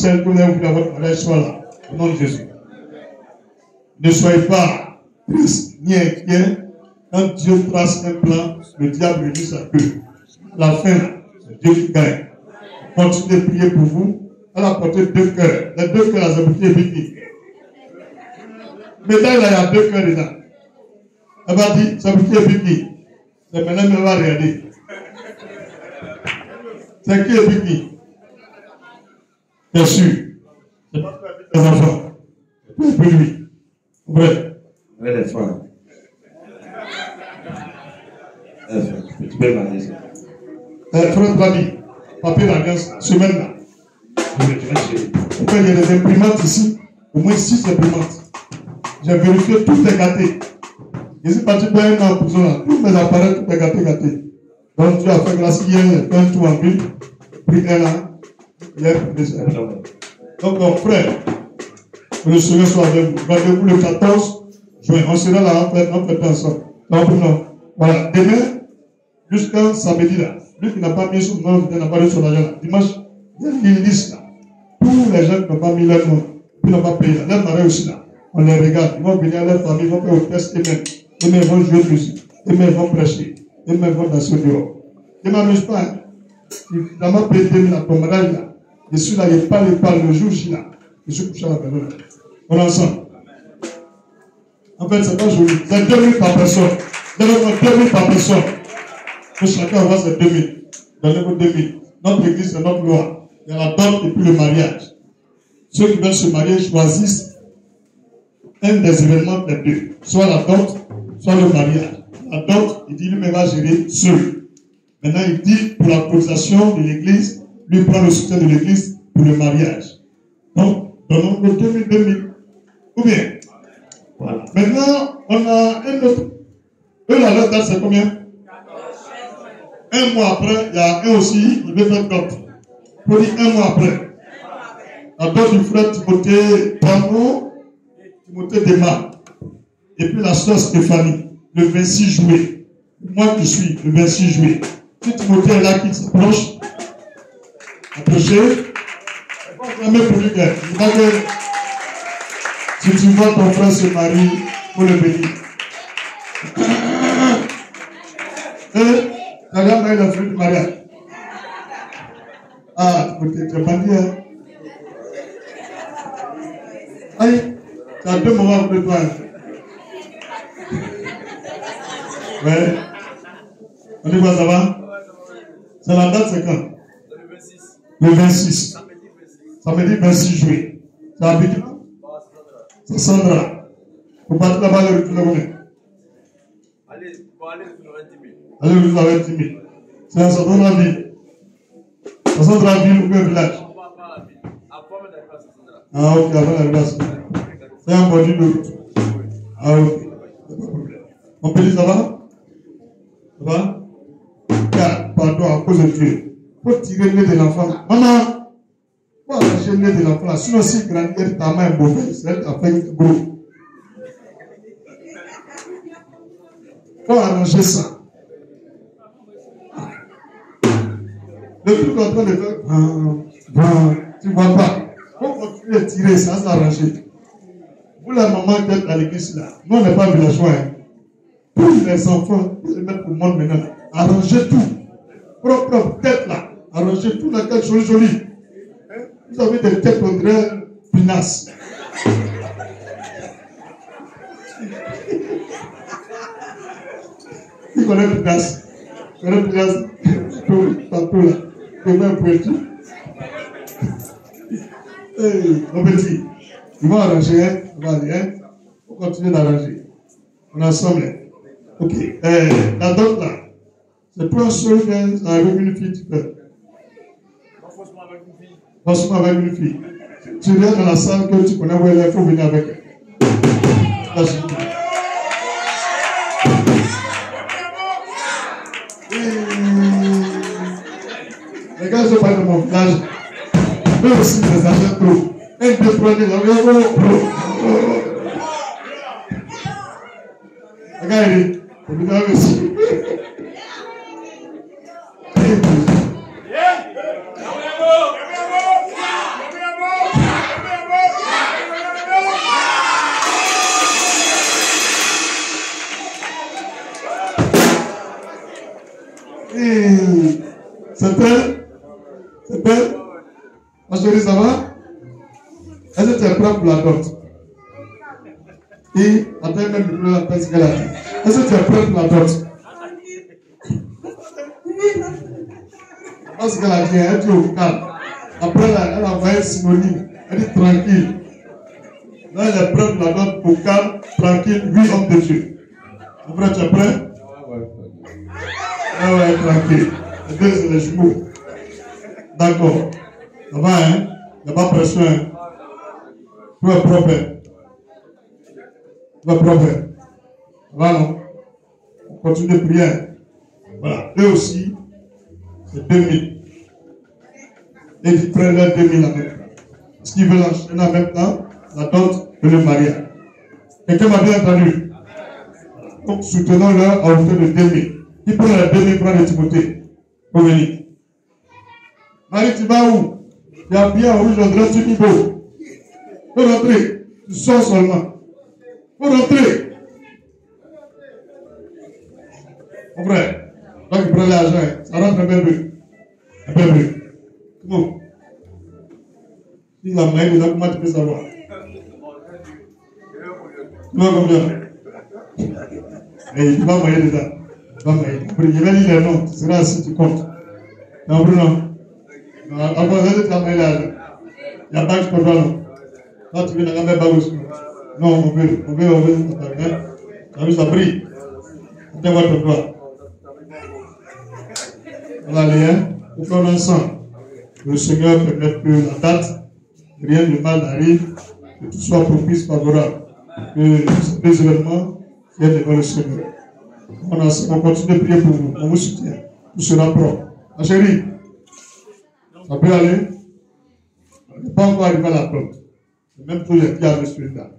celle que vous avez voulu à votre mariage soit là. Au nom de Jésus. Ne soyez pas tristes ni inquiets. Quand Dieu trace un plan, le diable réunit sa queue. À la fin, c'est Dieu qui gagne. Continuez de prier pour vous. Elle a porté 2 cœurs. Les 2 cœurs, elles ont été évités. Mais là, il y a 2 cœurs dedans. Elle va dire, ça vous est piqué. C'est maintenant qu'elle va regarder. C'est qui est piqué? Bien sûr. C'est pas les enfants. C'est pour lui. Vrai. Vrai des frères. Tu peux m'aider ça. Frère Brady, papier d'alliance, semaine là. Il y a des imprimantes ici. Au moins 6 imprimantes. J'ai vérifié, tout est gâté. Je suis parti pour un an en prison là. Tous mes appareils, tout est gâté. Donc Dieu a fait grâce hier, j'ai fait un tour en ville. Pris un an. Hier, donc mon frère, que le Seigneur soit avec vous. Rendez-vous le 14 juin. On sera là, on fait ensemble. Donc non. Voilà. Demain, jusqu'à samedi là. Lui qui n'a pas mis son nom, il n'a pas mis son argent là. Dimanche, il y a une liste là. Tous les gens qui n'ont pas mis leur nom, qui n'ont pas payé là. Leur mari aussi là. On les regarde. Ils vont venir à leur famille, ils vont faire au test eux-mêmes. Eux-mêmes vont jouer de musique. Eux-mêmes vont prêcher. Eux-mêmes vont danser dehors. Je ne m'amuse pas. Hein. Dans ma paix 2000 à ton mariage là. Je suis là, je parle le jour J là. Je suis couché à la maison là. On est ensemble. En fait, c'est pas joli. C'est 2000 par personne. Donnez-moi 2000 par personne. Que chacun envoie ses 2000. Donnez-moi 2000. Notre église, c'est notre loi. Il y a la dot et puis le mariage. Ceux qui veulent se marier choisissent un des événements des deux. Soit la dot, soit le mariage. La dot, il dit lui-même va gérer seul. Maintenant, il dit pour la cotisation de l'église, lui prend le soutien de l'église pour le mariage. Donc, donnons-nous 2000. Ou bien, voilà. Maintenant, on a un autre. Eux, la leur date, c'est combien? Un mois après, il y a un aussi, il veut faire dot. Pour dire un mois après. La dot du frère Timothée Pamo, Timothée Dema. Et puis la soeur Stéphanie, le 26 juillet. Moi qui suis, le 26 juillet. Si Timothée est là, qui s'approche, approchez. Jamais pour lui dire. Si tu vois ton frère se marier, il faut le bénir. Et la gamme a eu la flûte du mariage. Ah, tu n'as pas dit, hein? Aïe, tu as 2 moments de toi. Ouais. On dit quoi, ça va? C'est la date, c'est quand? Le 26. Samedi 26 juillet. Ça habite où? C'est Sandra. Pour partir là-bas, le retour de combien? Allez, le retour avec 10 000. C'est un certain nombre de ville. C'est un certain nombre de ville ou un village? Ah, ok, avant la village. C'est un bordure de route. Ah, ok. On peut dire ça va? Ça va? Car, pardon, à cause de Dieu. Il faut tirer le nez de l'enfant. Maman, faut arracher le nez de l'enfant. Sinon, si grandir, ta main est mauvaise, c'est elle qui a fait gros. Il faut arranger ça. Le truc en train de faire, tu ne vois pas. Il faut continuer à tirer, ça s'arranger. Vous, la maman qui êtes à l'église là, nous, on n'est pas villageois. Hein. Tous les enfants, vous les mettre au monde maintenant. Arrangez tout. Propre tête là. Arrangez tout, la tête jolie. Vous avez des têtes on dirait pinasse. Qui connaît pinasse? Qui connaît pinasse? Partout là. Comment pointu? Mon petit, ils vont arranger, hein? On va aller, hein? On va continuer d'arranger. On est ensemble. Ok. La dot là, c'est toi seul avec une fille, tu peux. Franchement, avec une fille. Tu viens dans la salle que tu connais où elle est, il faut venir avec elle. Les gars, je parle de mon village. Eux aussi, les agents trop. Un, deux, trois, les regardez, vous venez avec aussi. C'est elle? C'est elle? Ma chérie, ça va? Est-ce que tu es prêt pour la dot? Et attends même le la ce qu'elle a dit. Est-ce que tu es prêt pour la dot? Parce qu'elle a dit, elle dit au calme. Après, elle a envoyé un synonyme. Elle dit tranquille. Là, elle est prête pour la dot au calme, tranquille, oui, homme de Dieu. Après, tu es prêt? Ah ouais, tranquille. Les deux, c'est les jumeaux. D'accord. Ça va, hein? Il n'y a pas de pression, hein? Tout est propre. Tout est propre. Ça va, non? On continue de prier. Voilà. Eux aussi, c'est 2000. Et ils prennent leur 2000 en même temps. Parce qu'ils veulent enchaîner en même temps la dot et le mariage. Quelqu'un m'a bien entendu? Donc, soutenons-leur à hauteur de 2000. Qui prend la 2000 prend de Timothée? Pour venir. Marie, tu vas où? Tu as bien en rouge, on dirait tu beau. Faut rentrer. Tu sors seulement. Faut rentrer. Mon frère, donc il prend l'argent. Ça rentre un peu. Un peu. Comment? Si la main est là, comment tu peux savoir? Non, combien? Et tu vas mailler dedans. Tu vas mailler. Je vais lire les noms. Tu seras assis, tu comptes. Non, Bruno. Avant ça, tu as maillé l'argent. Il y a pas que je peux voir, non. Là, tu viens de la même bague aussi. Non, mon père, on a vu ça brille. On te voit ton doigt. Voilà, les uns, nous faisons ensemble. Le Seigneur permet que la date, rien de mal n'arrive, que tout soit propice, favorable. Que ces deux événements viennent devant le Seigneur. On continue de prier pour vous. On vous soutient. Tout sera propre. Ma chérie, ça peut aller? On n'est pas encore arrivé à la porte. Même tous les diables sont là.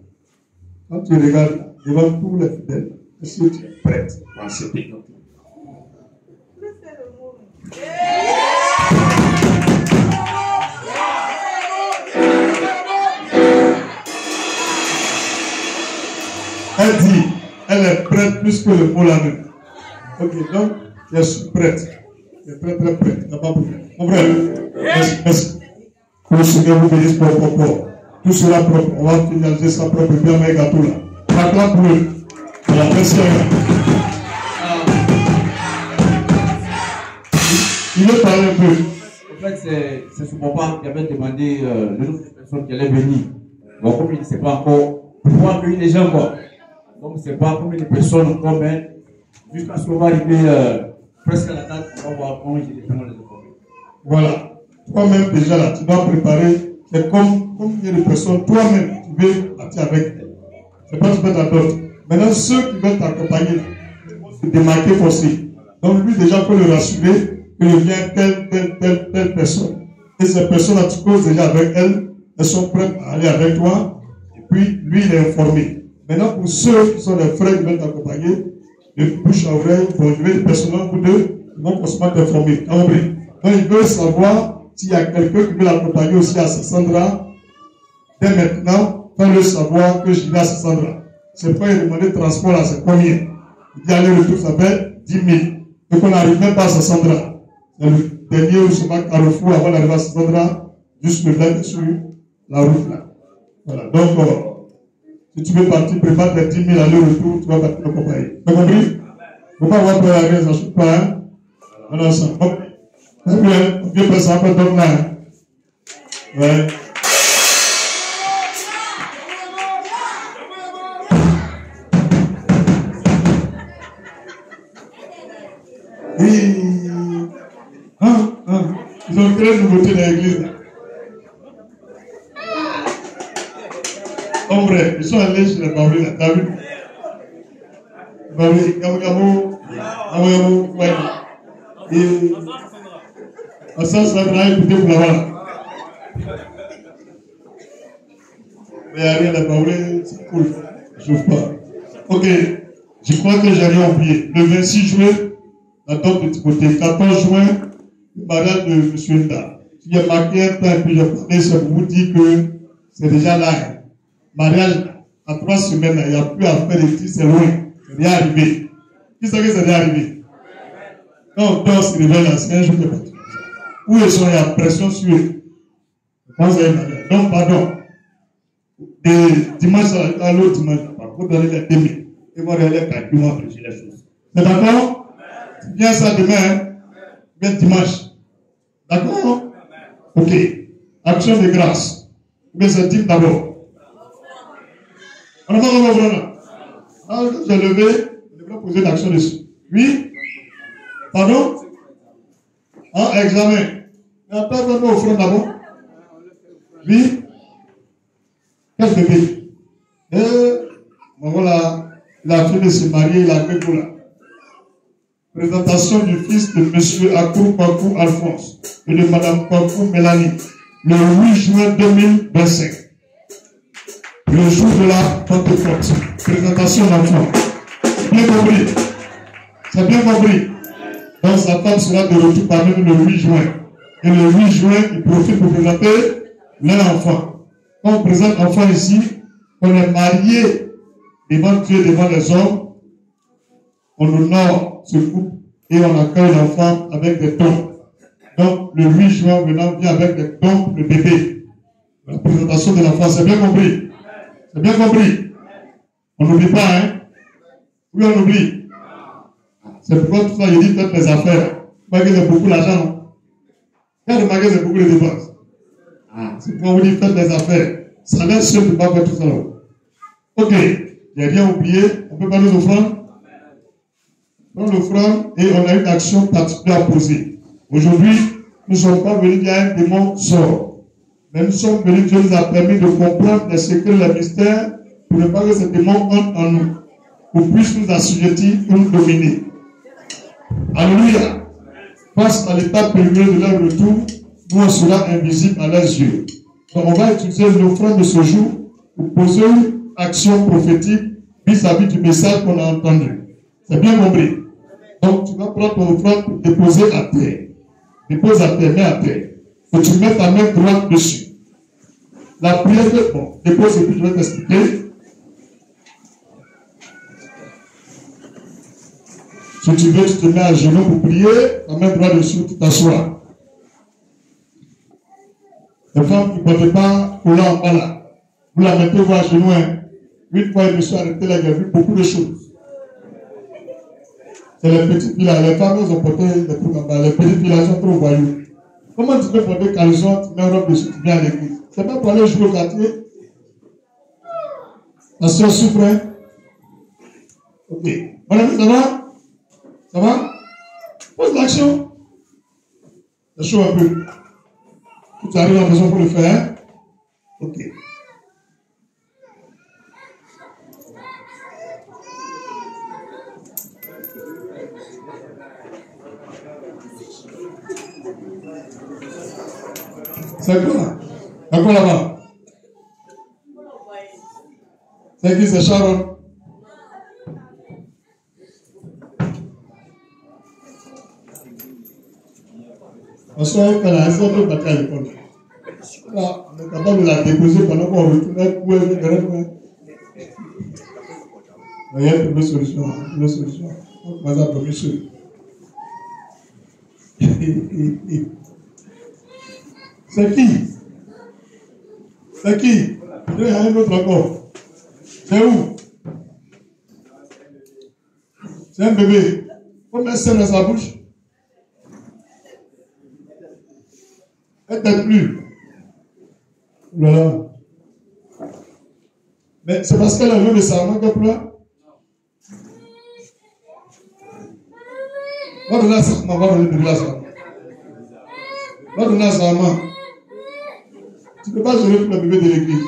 Quand tu regardes devant tous les fidèles, est-ce que tu es prête pour accepter notre vie? Elle dit, elle est prête plus que le mot la même. Ok, donc, je suis prête. Je suis très très prête. T'as pas besoin. Mon frère, merci. Que le Seigneur vous bénisse pour. Tout sera propre. On va finaliser ça propre. Bien, mais gâteau là. Acclame pour eux. La pression. Il veut parler un peu. En fait, c'est son papa qui avait demandé le nombre de personnes qui allaient venir. Donc, comme il ne sait pas encore, pour pouvoir accueillir les gens, quoi. Donc, il ne sait pas combien de personnes encore, mais jusqu'à ce qu'on va arriver presque à la date, on va voir comment il est vraiment les informer. Voilà. Toi-même, déjà là, tu dois préparer. C'est comme combien de personnes, toi-même, tu veux partir avec elle. C'est pas tu peux t'adopter. Maintenant, ceux qui veulent t'accompagner, se démarquer forcé. Donc, lui, déjà, il faut le rassurer qu'il vient telle personne. Et ces personnes-là, tu causes déjà avec elles, elles sont prêtes à aller avec toi. Et puis, lui, il est informé. Maintenant, pour ceux qui sont des frères qui veulent t'accompagner, de bouche à oreille, bon, je vais les personnes, vous deux, ils vont forcément t'informer. Donc, il veut savoir s'il y a quelqu'un qui veut l'accompagner aussi à Sassandra. Dès maintenant, fais-le savoir que je vais à Sassandra. C'est pas il demander de transport là, c'est combien? Il dit aller-retour, ça fait 10 000. Donc on n'arrive même pas à Sassandra. C'est le dernier où se marque Carrefour avant d'arriver à Sassandra, juste le mettre sur la route là. Voilà, donc si tu veux partir, prépare tes 10 000 aller-retour, tu vas partir le compagnie. Tu as compris? Il ne faut pas avoir peur à rien, ça ne choque pas. Hein? Voilà, ça. On vient passer un peu d'homme là. Ouais. Ils ont créé une nouveauté dans l'église. En vrai, ils sont allés chez les Baoulés là. T'as vu? Baoulés, Gamou, ouais. Et ça sera écouté pour là-bas. Mais il n'y a rien à Baoulés, c'est cool. Je ne pas. Ok, je crois que j'ai rien oublié. Le 26 juin, la date de Timothée. 14 juin, le mariage de M. Nda. Il y a marqué un temps et puis j'ai parlé, c'est pour vous dire que c'est déjà là. Mariage, à 3 semaines, il n'y a plus à faire ici, c'est loin. C'est déjà arrivé. Qui sait que c'est déjà arrivé? Non, on se réveille là, c'est un jour de partout. où ils sont, il y a pression sur eux. Donc, pardon. Et dimanche à l'autre dimanche, vous donnez les demi. Et vous allez les calculer, les choses. C'est d'accord? Bien ça demain, hein? Bien dimanche. D'accord? Ok. Action de grâce. Mais c'est type d'abord. On n'a pas compris. Alors, quand j'ai levé, je devrais poser l'action dessus. Oui? Pardon? Ah, examen. Mais après, on va offrir d'abord. Oui? Quel bébé? Bon, voilà. Il a fini de se marier, il a fait tout là. Présentation du fils de M. Akou Kwaku Alphonse et de Mme Kwaku Mélanie, le 8 juin 2025. Le jour de la Pentecôte. Présentation d'enfant. Bien compris. C'est bien compris. Donc sa femme sera de retour parmi nous le 8 juin. Et le 8 juin, il profite pour présenter leur enfant. Quand on présente l'enfant ici, on est marié devant Dieu, devant les hommes, on honore ce couple et on accueille l'enfant avec des dons. Donc le 8 juin, venant vient avec des dons pour le bébé. La présentation de l'enfant, c'est bien compris. C'est bien compris. On n'oublie pas, hein? Oui, on oublie. C'est pourquoi tout ça, il dit faites les affaires. Malgré c'est beaucoup l'argent, non? Quand le magasin, c'est beaucoup les dépenses. C'est pourquoi on dit faites les affaires. Ça laisse ceux qui ne peuvent pas faire tout ça. Là. Ok. Il n'y a rien oublié. On peut pas nous offrandes. Prends l'offrande et on a une action particulière à poser. Aujourd'hui, nous ne sommes pas venus dire un démon sort. Mais nous sommes venus, Dieu nous a permis de comprendre les secrets, les mystères, pour ne pas que ce démon entre en nous, pour puisse nous assujettir et nous dominer. Alléluia. Face à l'étape préliminaire de leur retour, nous on sera invisible à leurs yeux. Donc on va utiliser l'offrande de ce jour pour poser une action prophétique vis-à-vis du message qu'on a entendu. C'est bien compris. Donc tu vas prendre ton offrande pour déposer à terre. Dépose à terre, mets à terre. Et tu mets ta main droite dessus. La prière, bon, dépose et puis je vais t'expliquer. Si tu veux, tu te mets à genoux pour prier, ta main droite dessus, tu t'assois. Les femmes qui ne portent pas au là en bas là, vous la mettez vous à genoux. Hein. Une fois, je me suis arrêté là, j'ai vu beaucoup de choses. C'est les petites filles là, les femmes, elles ont porté des trucs en bas. Les petites filles là, elles sont trop voyous. Comment tu peux porter caleçon, tu mets un robe dessus, tu viens à l'église? C'est pas pour aller jouer au quartier. La soeur souffre. Hein? Ok. Madame, ça va? Ça va? Pose l'action. C'est chaud un peu. Tu arrives à la maison pour le faire. Hein? Ok. C'est quoi? C'est quoi là-bas? C'est qui? C'est Sharon. On soit qu'elle a essayé de battre à l'école. Là, on est capable de la déposer pendant qu'on retourne où elle est derrière. Il y a une solution. Une solution. On va la première chose. C'est qui? C'est qui? Il y a un autre encore. C'est où? C'est un bébé. On met ça dans sa bouche. Elle ne t'aide plus. Voilà. Mais c'est parce qu'elle a le serment qu'elle pleure. Va donner un serment, va donner un serment. Va donner un serment. Tu ne peux pas gérer tout le bébé de l'église.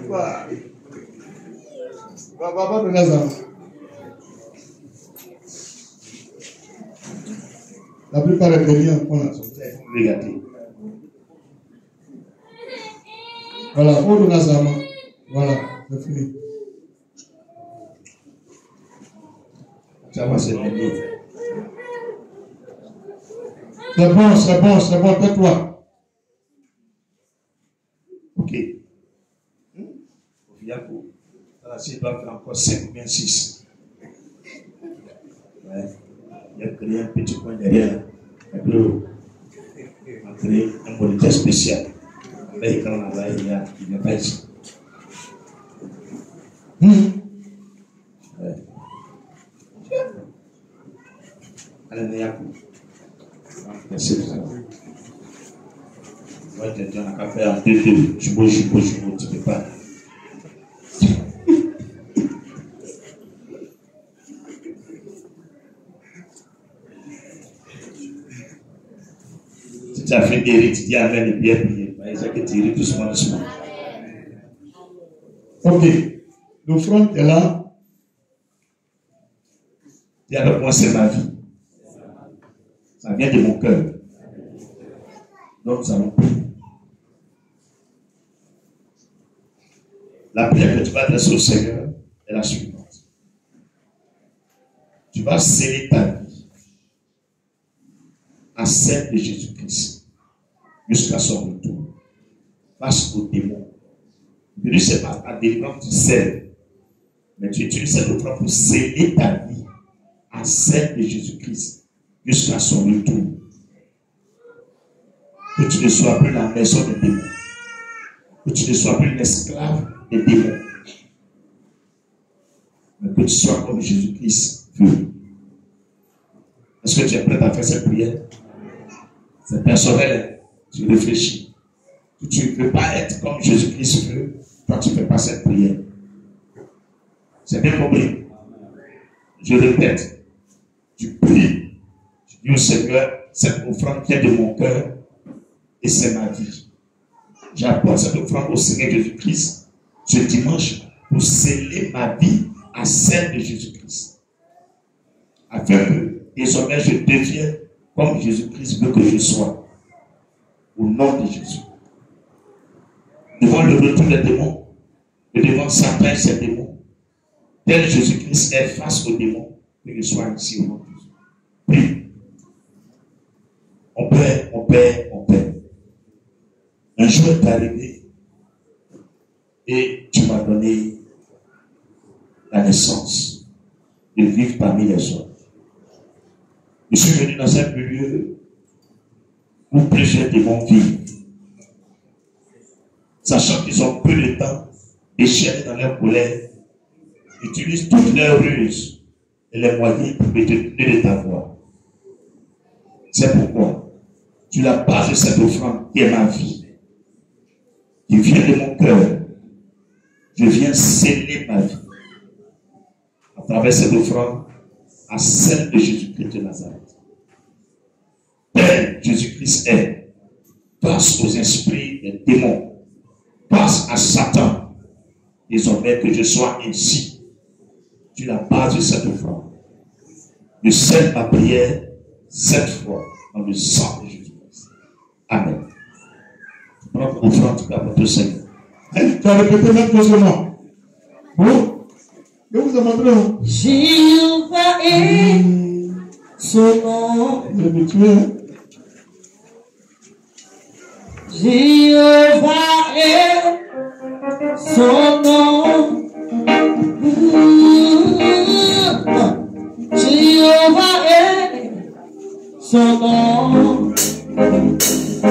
Va donner un serment. La plupart des délits en font là sont négatifs. Voilà, on donne un serment. Voilà, c'est fini. Ça va, c'est fini. C'est bon, tais-toi. Ok. Au final, la doit faire encore 5 ou bien 6. Ouais. Il a créé un petit coin derrière. On a créé un moniteur spécial. Avec quand là-bas, il n'y a pas ici. Ouais. Allez, merci. Moi, je te dis, on n'a qu'à faire un peu de jubo, tu ne peux pas. Si tu as fait des rites, tu dis amen et bien prier. Il faut que tu ris doucement, doucement. Ok. L'offrande est là. Dis avec moi, c'est ma vie. Ça vient de mon cœur. Donc, nous allons prier. La prière que tu vas adresser au Seigneur est la suivante. Tu vas sceller ta vie à celle de Jésus-Christ jusqu'à son retour face aux démons. Ne sais pas ta délivrance, tu scelles, mais tu utilises cette offrande pour sceller ta vie à celle de Jésus-Christ jusqu'à son retour. Que tu ne sois plus la maison des démons, que tu ne sois plus l'esclave des démons, mais que tu sois comme Jésus-Christ veut. Est-ce que tu es prêt à faire cette prière? C'est personnel, tu réfléchis. Tu ne veux pas être comme Jésus-Christ veut, toi tu ne fais pas cette prière. C'est bien compris. Je répète, tu pries, tu dis au Seigneur, cette offrande vient de mon cœur et c'est ma vie. J'apporte cette offrande au Seigneur Jésus-Christ ce dimanche pour sceller ma vie à celle de Jésus-Christ. Afin que désormais je devienne comme Jésus-Christ veut que je sois. Au nom de Jésus. Devant le retour des démons, et devant Satan et ses démons, tel Jésus-Christ est face aux démons, que je sois ici au nom de Jésus. Prie. On paie. Un jour est arrivé et tu m'as donné la naissance de vivre parmi les hommes. Je suis venu dans un milieu où plusieurs démons vivent, sachant qu'ils ont peu de temps, déchaînés dans leur colère, utilisent toutes leurs ruses et les moyens pour me détourner de ta voix. C'est pourquoi, sur la base de cette offrande qui est ma vie, qui vient de mon cœur, je viens sceller ma vie à travers cette offrande à celle de Jésus-Christ de Nazareth. Tel Jésus-Christ est, passe aux esprits des démons, passe à Satan, désormais que je sois ainsi, sur la base de cette offrande. Je scelle ma prière cette fois dans le sang de Jésus-Christ. Amen. Prends ton offrande, tu vas pour te Seigneur. Tu as répété même doucement. Bon, je vous ai montré. Jéhovah est son nom. Je vais me tuer. Jéhovah est son nom. Jéhovah est son nom. Jehovah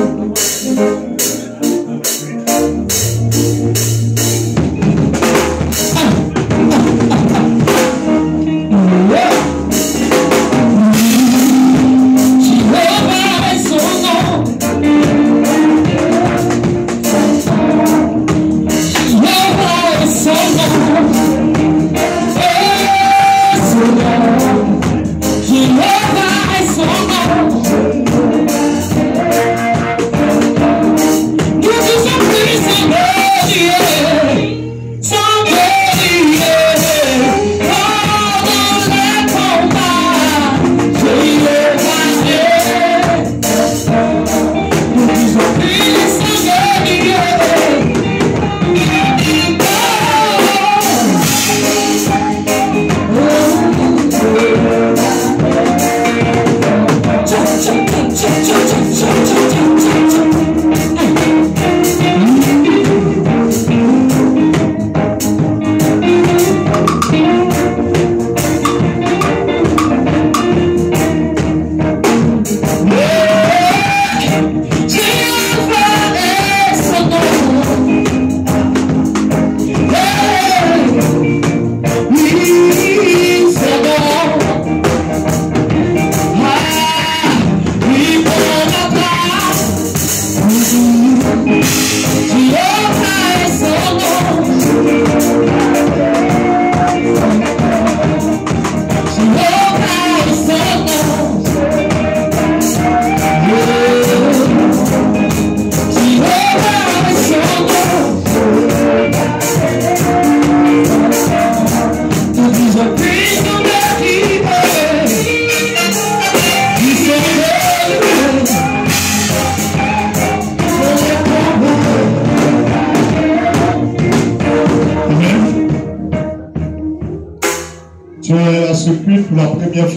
ce culte pour la première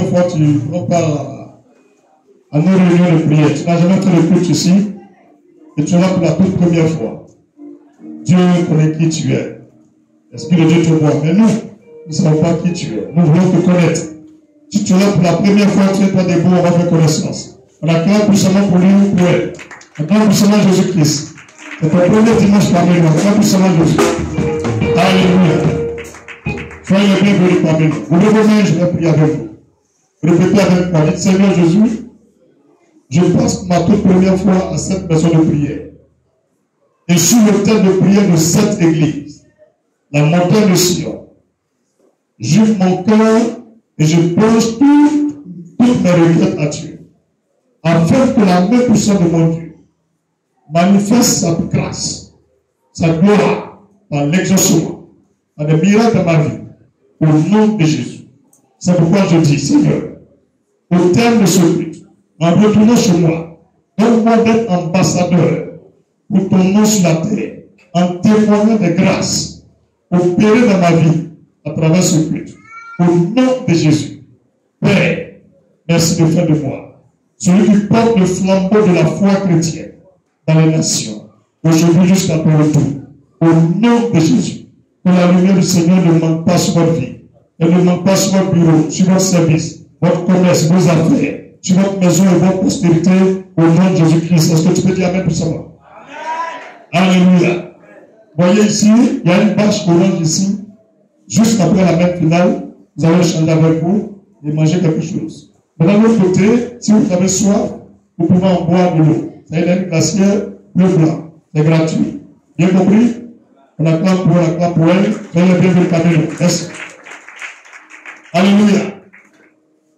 fois, tu prends part à nos réunions de prière. Tu n'as jamais fait de culte ici et tu es là pour la toute première fois. Dieu connaît qui tu es. L'Esprit de Dieu te voit. Mais nous ne savons pas qui tu es. Nous voulons te connaître. Si tu es là pour la première fois, tu es pas debout, on va faire connaissance. On acclame puissamment pour lui ou pour elle. Acclame puissamment Jésus-Christ. C'est ton premier dimanche parmi nous. Acclame puissamment Jésus. Alléluia. Soyez les bienvenus parmi nous. Vous levez vos mains, je vais prier avec vous. Répétez avec moi. Dites, Seigneur Jésus, je passe ma toute première fois à cette maison de prière. Et sur le thème de prière de cette église, la montagne de Sion, j'ouvre mon cœur et je pose toutes mes requêtes à Dieu, afin que la main puissante de mon Dieu manifeste sa grâce, sa gloire, par l'exaucement, par des miracles dans ma vie, au nom de Jésus. C'est pourquoi je dis, Seigneur, au terme de ce culte, en retournant chez moi, donne-moi d'être ambassadeur pour ton nom sur la terre, en témoignant des grâces opérées dans ma vie à travers ce culte. Au nom de Jésus. Père, merci de faire de moi celui qui porte le flambeau de la foi chrétienne dans les nations, aujourd'hui jusqu'à ton retour. Au nom de Jésus, que la lumière du Seigneur ne manque pas sur votre vie, elle ne manque pas sur votre bureau, sur votre service, votre commerce, vos affaires, sur votre maison et votre postérité, au nom de Jésus-Christ. Est-ce que tu peux dire Amen pour ça? Alléluia. Voyez ici, il y a une bâche orange ici. Juste après la messe finale, vous allez changer avec vous et manger quelque chose. Mais d'un autre côté, si vous avez soif, vous pouvez en boire de l'eau. Ça y est, une glacière bleu blanc. C'est gratuit. Bien compris? On acclame pour elle. Soyez bien venus parmi nous. Merci. Alléluia.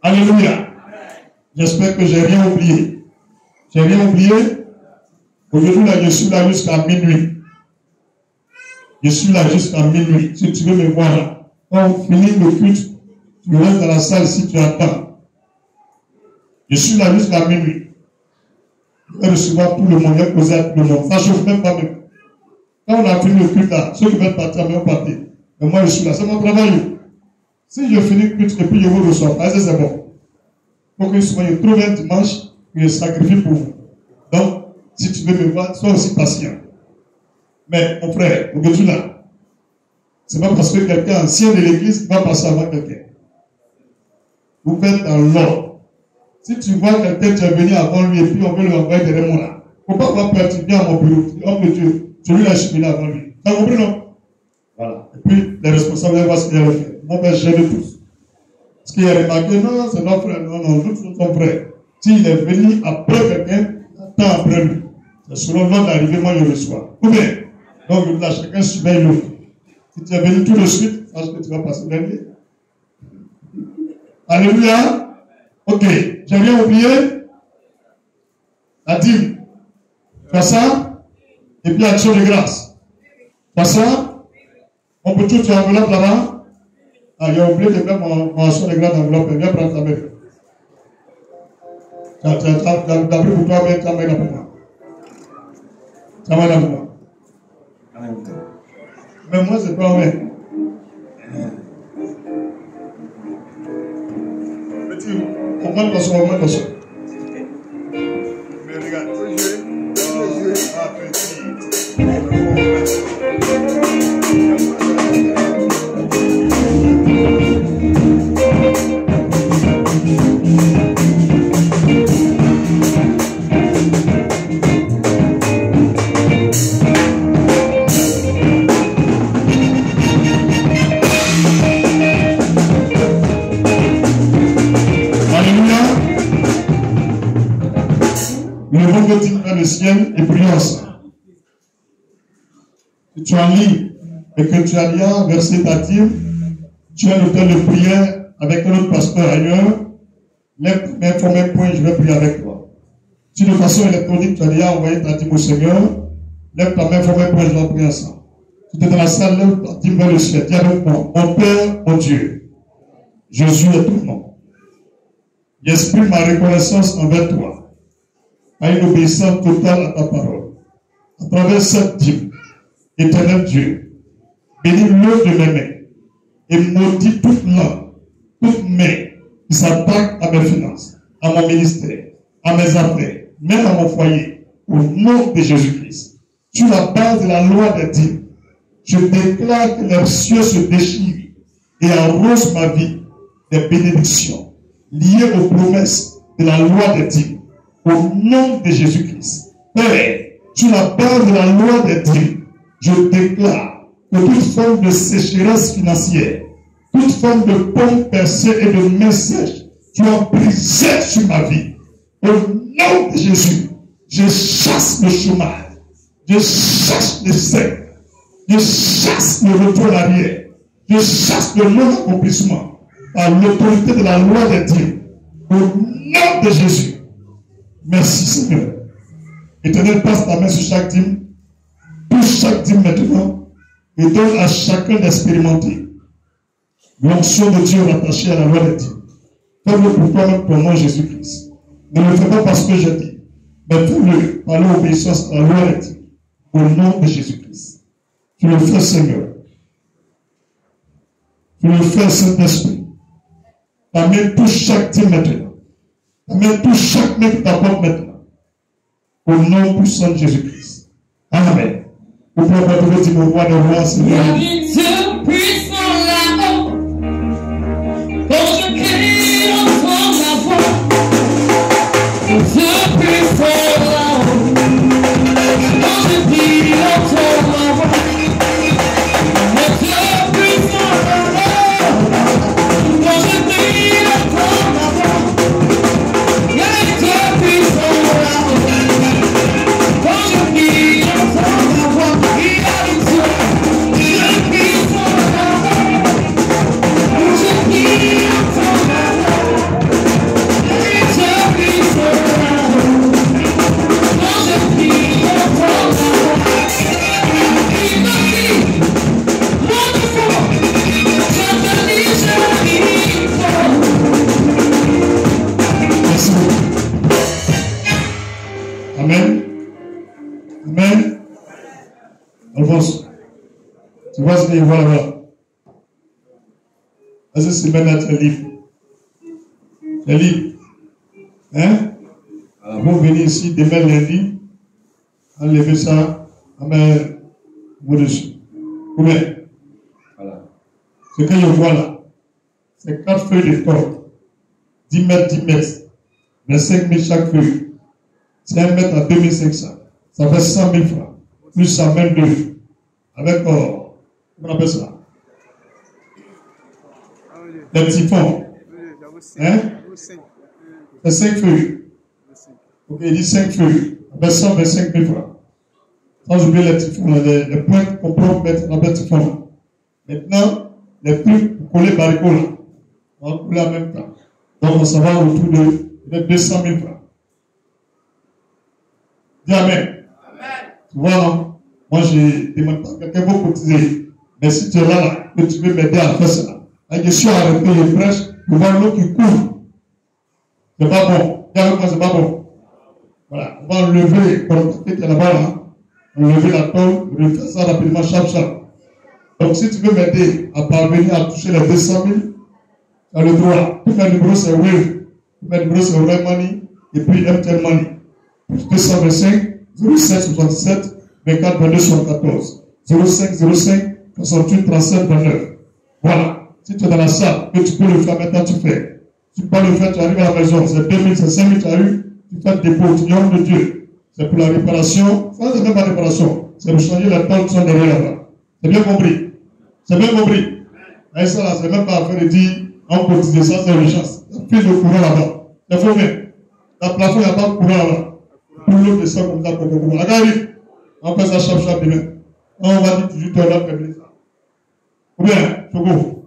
Alléluia. J'espère que j'ai rien oublié. J'ai rien oublié. Aujourd'hui, là, je suis là jusqu'à minuit. Je suis là jusqu'à minuit. Si tu veux me voir là, quand on finit le culte, tu restes dans la salle si tu attends. Je suis là jusqu'à minuit. Je vais recevoir tout le monde, je vais poser à tout le monde. Ça ne chauffe même pas même. Quand on a fini le culte là, ceux qui veulent partir, vont partir. Mais moi, je suis là. C'est mon travail. Si je finis le culte et puis je vous reçois, c'est bon. Pour que souvent, je trouve un dimanche que je sacrifie pour vous. Donc, si tu veux me voir, sois aussi patient. Mais, mon frère, vous êtes là. Ce n'est pas parce que quelqu'un ancien de l'église va passer avant quelqu'un. Vous faites dans l'ordre. Si tu vois quelqu'un qui est venu avant lui et puis on veut le renvoyer derrière moi là, il ne faut pas avoir peur, tu viens à mon bureau. Homme de Dieu, celui-là, je suis venu avant lui. Tu as compris, non? Voilà. Et puis, les responsables vont voir ce qu'il a fait. Mon père gère tous. Parce qu'il a remarqué, non, c'est notre frère. Non, nous sommes son frère. S'il est venu après quelqu'un, attends après lui. C'est selon l'ordre d'arrivée, moi je reçois. Ou bien, donc là, chacun surveille l'autre. Si tu es venu tout de suite, sache que tu vas passer dernier. Alléluia. Ok, j'ai rien oublié. La dîme. Fais ça. Et puis action de grâce. Fais ça. On peut tout faire enveloppe là-bas. Ah, j'ai oublié de mettre mon action de grâce dans l'enveloppe. Viens prendre ta main. Tu as pris pour toi, mais tu as mis là pour moi. Ça va là pour moi. Mais moi, c'est pas vrai. Petit, augmente ton son, augmente ton son. Mais regarde, ah, petit. Le ciel et prions ensemble. Si tu es en ligne et que tu as bien versé ta dîme, tu as le temps de prière avec un autre pasteur ailleurs, lève ta main, forme un point, je vais prier avec toi. Si de façon électronique tu as déjà envoyé ta dîme au Seigneur, lève ta main, forme un point, je vais prier ensemble. Si tu es dans la salle, lève ta dîme vers le ciel, dis avec moi, mon Père, mon Dieu, Jésus est ton nom. J'exprime ma reconnaissance envers toi, à une obéissance totale à ta parole. À travers cette dîme, éternel Dieu, bénis l'œuvre de mes mains, et maudis toute langue, toute main qui s'attaque à mes finances, à mon ministère, à mes affaires, même à mon foyer, au nom de Jésus-Christ. Sur la base de la loi des dîmes, je déclare que les cieux se déchirent et arrosent ma vie des bénédictions liées aux promesses de la loi des dîmes. Au nom de Jésus-Christ. Père, sur la base de la loi des dîmes, je déclare que toute forme de sécheresse financière, toute forme de pompe percée et de main sèche, tu as brisé sur ma vie. Au nom de Jésus, je chasse le chômage, je chasse les secs, je chasse le retour en arrière, je chasse le non-accomplissement par l'autorité de la loi des dîmes. Au nom de Jésus. Merci Seigneur. Éternel, passe ta main sur chaque dîme, touche chaque dîme maintenant et donne à chacun d'expérimenter l'onction de Dieu rattachée à la loi des dîmes. Fais-le pour toi-même ton nom Jésus-Christ. Ne le fais pas parce que j'ai dit, mais fais-le par l'obéissance à la loi des dîmes. Au nom de Jésus-Christ. Tu le fais Seigneur. Tu le fais Saint-Esprit. Ta main touche chaque dîme maintenant. Ta main touche chaque main qui t'apporte maintenant. Au nom puissant de Jésus-Christ. Amen. Vous pouvez retrouver du mouvement de roi, Seigneur. Amen. Amen. Alphonse, tu vois ce qu'il voit là-bas. Est-ce que c'est maintenant tu es libre? Tu es libre. Hein? Alors, vous venez ici demain lundi, enlevez ça, amen, vous dessus. Combien? Voilà. Ce que je vois là, c'est 4 feuilles de corde. 10 mètres, 10 mètres. 25 000 chaque feuille. C'est 1 mètre à 2500. Ça fait 100 000 francs. Plus 122. Avec, comment on appelle ça? Les petits fonds. Hein? C'est 5 feuilles. Ok, il dit 5 feuilles. Avec 125 000 francs. Sans oublier les petits fonds, les points qu'on peut mettre dans les petits fonds. Maintenant, les prix pour coller baricot là. On va couler en même temps. Donc, on s'en va autour de 200 000 francs. Dis Amen. Tu vois, non? Moi, je demande pas quelqu'un va cotiser. Mais si tu es là, que tu veux m'aider à faire cela. Je suis arrêté, je prêche, je vois l'eau qui coule. C'est pas bon. Dis avec moi, c'est pas bon. Voilà. On va enlever, pour le côté qui est là-bas, là. Enlever la tôle, je vais faire ça rapidement, chap. Donc, si tu veux m'aider à parvenir à toucher les 200 000, tu as le droit. Tout mes numéros, c'est Wave. Tout mes numéros, c'est Red Money. Et puis, MTN Money. 225 07 67 24 22 74 05 05 68 37 29. Voilà. Si tu es dans la salle, que tu peux le faire maintenant, tu fais. Tu peux pas le faire, tu arrives à la maison. C'est 2000, c'est 5000, tu as eu. Tu fais le dépôt, tu dis de Dieu. C'est pour la réparation. Ça, c'est même pas la réparation. C'est pour changer la tente qui sont derrière là-bas. C'est bien compris. C'est bien compris. Et ça là, c'est même pas affaire de dire, en cotiser ça, c'est urgence. Il y a plus de courant là-bas. Il faut bien. La plafond, il n'y a pas de courant là-bas. Tout l'autre descend comme ça, regarde, on fait ça chap demain. On va dire toujours toi là, faire ça. Ou bien, Togo.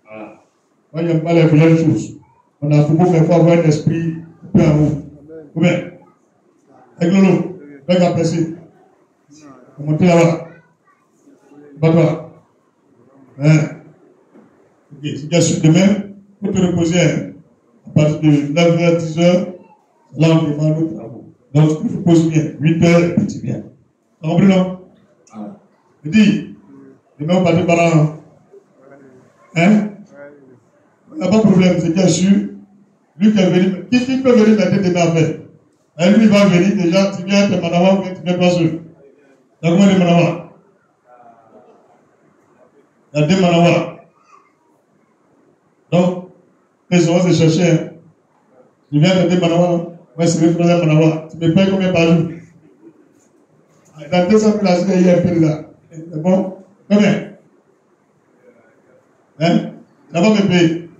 Voilà. Moi, il n'y a pas les vraies choses. On a beaucoup, mais il faut avoir un esprit un peu en haut. Ou bien, avec Lolo, avec la presse. On monte là-bas. Baba. Hein? Ok, si tu as su demain, pour te reposer, à partir de 9h, 10h, là, on demande le travail. Donc, tu te poses bien, 8 heures, et puis tu viens. T'as compris, non? Je dis, demain, on va te parler. Hein? Il n'y a pas de problème, c'est bien sûr. Lui qui est venu, qui peut venir m'aider demain avec? Et lui, il va venir déjà, tu viens, t'es Manawa, tu viens pas seul. Il y a combien de Manawa? Il y a 2 Manawa. Donc, ils vont se chercher. Hein. Tu viens de 2 Manawa, moi c'est le 3e Manawa. Tu me payes combien par jour? Dans 200 000 assis, il y a un peu là. C'est bon? Combien? Hein? Ça va me payer.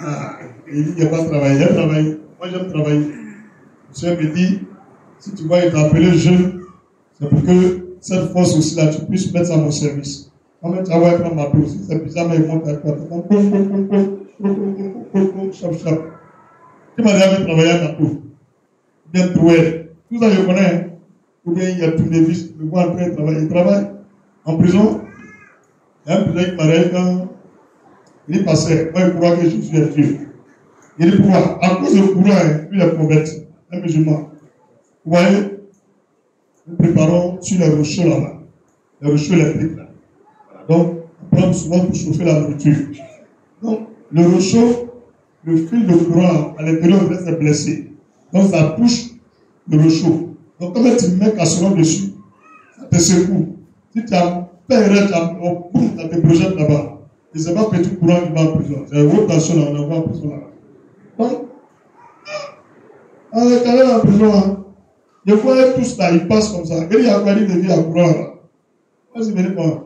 Ah, il dit qu'il n'y a pas de travail. J'aime travailler. Moi, j'aime travailler. Le Seigneur me dit, si tu vas être appelé jeune, c'est pour que cette force aussi là, tu puisses mettre ça à mon service. Quand même, tu vas prendre ma tour. Si c'est bizarre, mais il monte à quoi? Chap. Tu m'as déjà travailler à ma tour. Bien trouvé. Tout ça, je connais. Ou bien il y a tous les vices. Je vois en train de travailler. Il travaille en prison. Il y a un prison qui m'arrête quand il est passé. Moi, il croit que je suis un Dieu. Il dit pourquoi? À cause du courant, lui, il est converti. Un musulman. Vous voyez? Nous préparons sur les rochers là-bas. Les rochers électriques là. Donc, on prend souvent pour chauffer la nourriture. Donc, le rocher, le fil de courant à l'intérieur reste blessé. Donc, ça touche le rocher. Donc, quand tu mets casserole dessus, ça te secoue. Si tu as peur, boum, ça te projette là-bas. Et ce n'est pas petit courant qui va en prison. C'est une haute tension là, on envoie en prison là-bas. Donc, on est allé en prison. Hein. Des fois, tous là, ils passent comme ça. Et il y a quoi, il devient à courant là. Moi, c'est venu moi.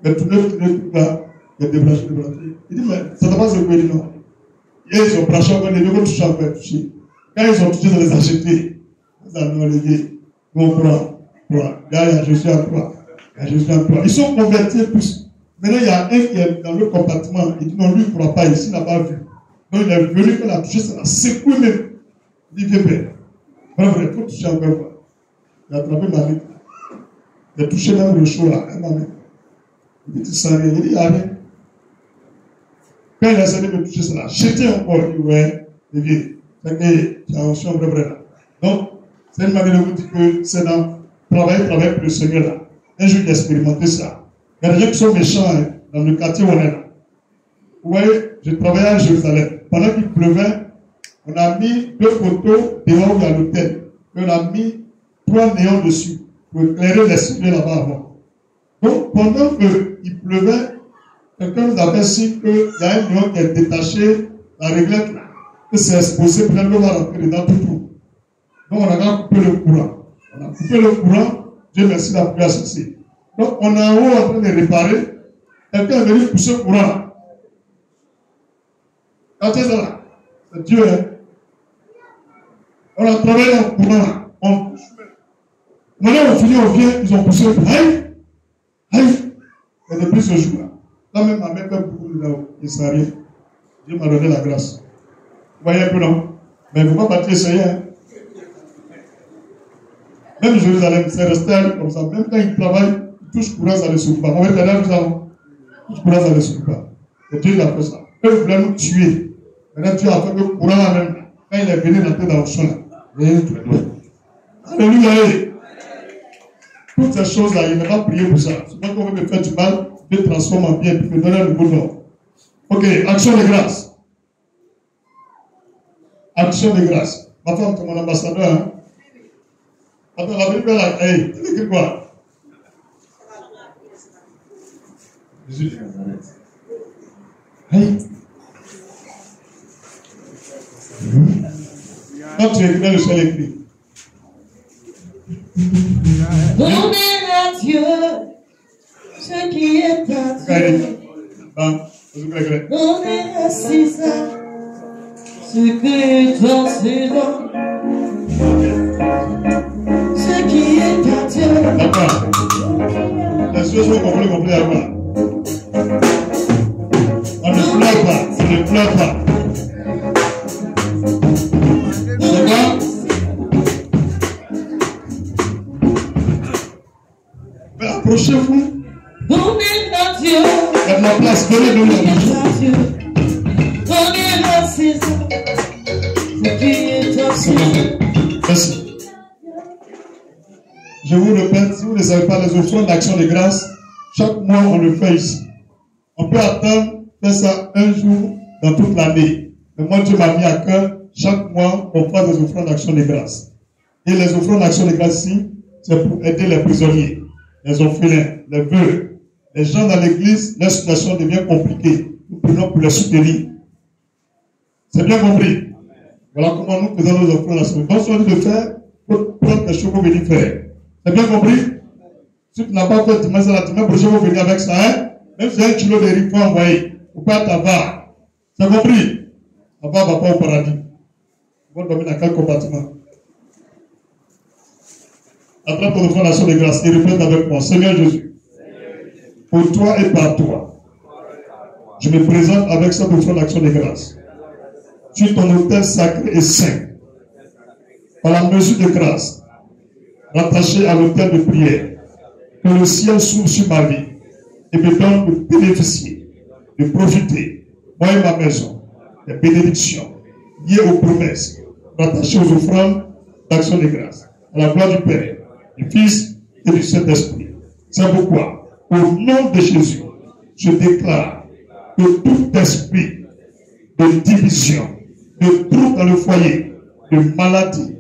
Mais tout là, il a débranché. Il dit, mais ça ne va pas se couper, non. Et ils ont branché encore, les deux touchés encore, touché. Quand ils ont touché, ils les acheté. Ils ont dit, bon, courant. Gars, je suis en croix. Ils sont convertis tous. Maintenant, il y a un qui est dans le compartiment. Il dit, non, lui, il ne croit pas ici, il n'a pas vu. Donc, il est venu, quand il a touché, ça l'a secoué même. Il dit, viens, bref, il faut toucher encore quoi. Il a attrapé ma main. Il a touché même le chaud là, ma main. Il dit, ça rien. Il dit, il n'y a rien. Quand il a essayé de me toucher, ça l'a jeté encore. Il dit, ouais, il dit, c'est que tu as un son vrai là. Donc, c'est une manière de vous dire que c'est dans travailler pour le Seigneur là. Un jour, il a expérimenté ça. Il y a des gens qui sont méchants hein, dans le quartier où on est là. Vous voyez, je travaillais à Jérusalem. Pendant qu'il pleuvait, on a mis 2 photos dehors à l'hôtel. Et on a mis 3 néons dessus pour éclairer les cités là-bas avant. Donc, pendant qu'il pleuvait, quelqu'un nous avait dit qu'il y a un néon qui est détaché, la réglette là, que c'est exposé, puis l'eau va rentrer dedans tout. Donc, on a coupé le courant. On a coupé le courant, Dieu merci, la pluie a cessé. Donc, on est en haut en train de réparer. Quelqu'un est venu pousser le courant. Quand c'est ça là, c'est Dieu, hein. On a travaillé en courant, on touche. Maintenant, on finit, on vient, ils ont poussé. Aïe! Et depuis ce jour-là, là même ma mère fait beaucoup de là-haut. Il ne sait rien. Dieu m'a donné la grâce. Vous voyez un peu, non? Mais il ne faut pas partir essayer. Hein? Même Jérusalem, c'est resté comme ça. Même quand il travaille, il touche courant, ça ne le secoue pas. On va être là, nous allons. Touche courant, ça ne le secoue pas. Et Dieu a fait ça. Eux voulaient nous tuer. Maintenant, Dieu a fait que le courant là même, quand il est venu rentrer dans le champ là, alléluia. Toutes ces choses-là, il n'a pas prié pour ça. C'est pas qu'on veut me faire du mal, Dieu transforme en bien, puis me donner un nouveau nom. Ok, action de grâce. Action de grâce. Ma femme, c'est mon ambassadeur. Hein? Attends, la Bible là, hey, tu écris quoi? Jésus de Nazareth. Hey. Quand tu écris, le ciel écrit. Donnez à Dieu ce qui est à Dieu. Donnez à César ce qui est à César. Ce qui est à Dieu. D'accord. Les choses sont complètes à quoi? On ne pleure pas. On ne pleure pas. C'est quoi? Approchez-vous. Donnez à Dieu. Il y a de la place. Donnez à Dieu. Donnez à César ce qui est à César. Merci. Je vous répète, si vous ne savez pas les offrandes d'action de grâce, chaque mois on le fait ici. On peut attendre, faire ça un jour dans toute l'année. Mais moi, Dieu m'a mis à cœur, chaque mois, on fasse des offrandes d'action de grâce. Et les offrandes d'action de grâce ici, c'est pour aider les prisonniers, les orphelins, les veuves. Les gens dans l'église, leur situation devient compliquée. Nous prenons pour les soutenir. C'est bien compris. Voilà comment nous faisons nos offrandes d'action. Donc, ce qu'on dit de faire, pour prendre les chevaux, venir faire. C'est bien compris? Si tu n'as pas fait dimanche à la dimanche prochaine, vous venez avec ça, hein? Même si c'est 1 kilo de riz, il faut envoyer. Ou pas ta barre. C'est compris? Ta barre va pas au paradis. On va dormir dans quel compartiment? Attrape ton offrande d'action de grâce et répète avec moi. Seigneur Jésus, pour toi et par toi, je me présente avec cette offrande d'action de grâce. Sur ton autel sacré et saint, par la mesure de grâce, rattaché à l'autel de prière, que le ciel s'ouvre sur ma vie et me donne de bénéficier, de profiter, moi et ma maison, des bénédictions liées aux promesses, rattachées aux offrandes d'action de grâce, à la gloire du Père, du Fils et du Saint-Esprit. C'est pourquoi, au nom de Jésus, je déclare que tout esprit de division, de trouble dans le foyer, de maladie,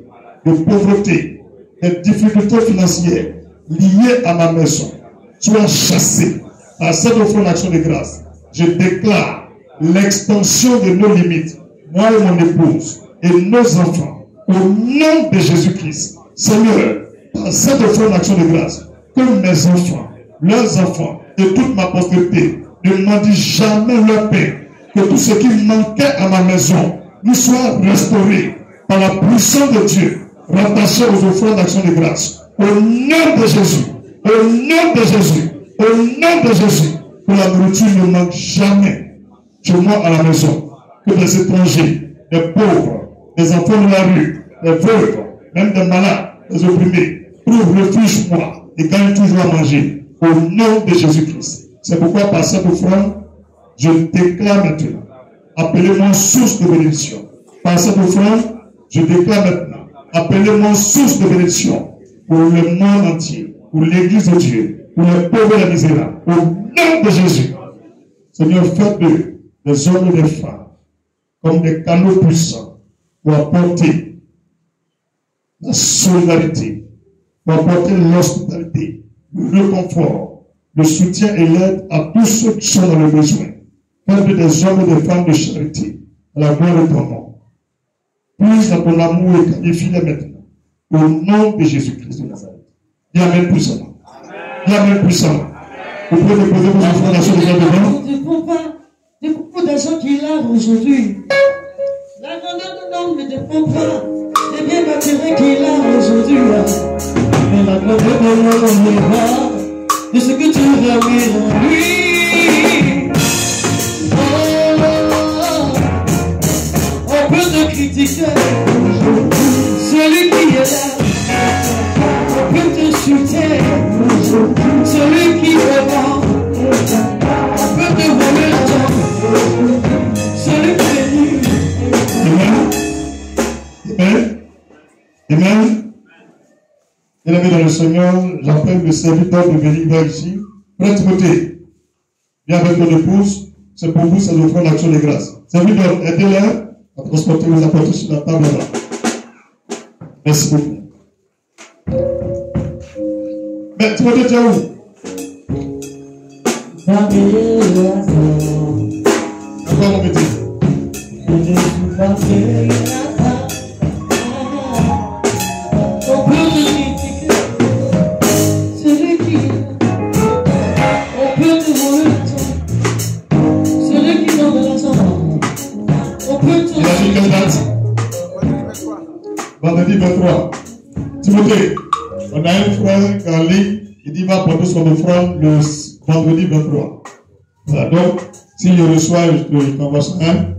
de pauvreté, de difficultés financières liées à ma maison, soit chassé par cette offrande d'action de grâce. Je déclare l'extension de nos limites, moi et mon épouse, et nos enfants, au nom de Jésus-Christ. Seigneur, par cette offrande d'action de grâce, que mes enfants, leurs enfants et toute ma postérité ne mendient jamais leur pain, que tout ce qui manquait à ma maison nous soit restauré par la puissance de Dieu, rattaché aux offrandes d'action de grâce. Au nom de Jésus, au nom de Jésus, au nom de Jésus, que la nourriture ne manque jamais chez moi à la maison, que des étrangers, des pauvres, des enfants de la rue, des veuves, même des malades, des opprimés, trouvent refuge chez moi et gagnent toujours à manger. Au nom de Jésus-Christ. C'est pourquoi par cette offrande, je déclare maintenant, appelez-moi source de bénédiction. Par cette offrande, je déclare maintenant, appelez-moi source de bénédiction pour le monde entier, pour l'église de Dieu, pour les pauvres et les misérables. Au nom de Jésus. Seigneur, faites d'eux des hommes et des femmes comme des canaux puissants pour apporter la solidarité, pour apporter l'hospitalité, le réconfort, le soutien et l'aide à tous ceux qui sont dans le besoin. Faites des hommes et des femmes de charité à la gloire de ton nom. Puise dans ton amour et qualifie-les maintenant. Au nom de Jésus-Christ de Nazareth. Dis Amen puissamment. Dis Amen puissamment. Vous pouvez déposer vos offrandes d'action de grâce devant. Ne dépend pas d'argent qu'il a aujourd'hui. La grandeur de l'homme ne dépend pas des biens matériels qu'il a aujourd'hui. Mais la grandeur de l'homme n'est pas de ce que tu as mis en lui. On peut te critiquer, celui qui est là. On peut te chuter, celui qui est là. On peut te voler l'argent, celui qui est nu. Amen. Amen. Bien-aimés dans le Seigneur, j'appelle le serviteur de venir vers ici. Frère Timothée, viens avec ton épouse. C'est pour vous, c'est l'offrande d'action de grâce. Serviteur, aidez-les à transporter vos apports sur la table là. Merci beaucoup. Mais Timothée, tu es où? Encore mon petit. Vendredi 23. Timothée, on a un frère qui est en ligne, il dit qu'il va porter son offrande le vendredi 23. Voilà, donc, si je reçois, je t'envoie ça. Hein?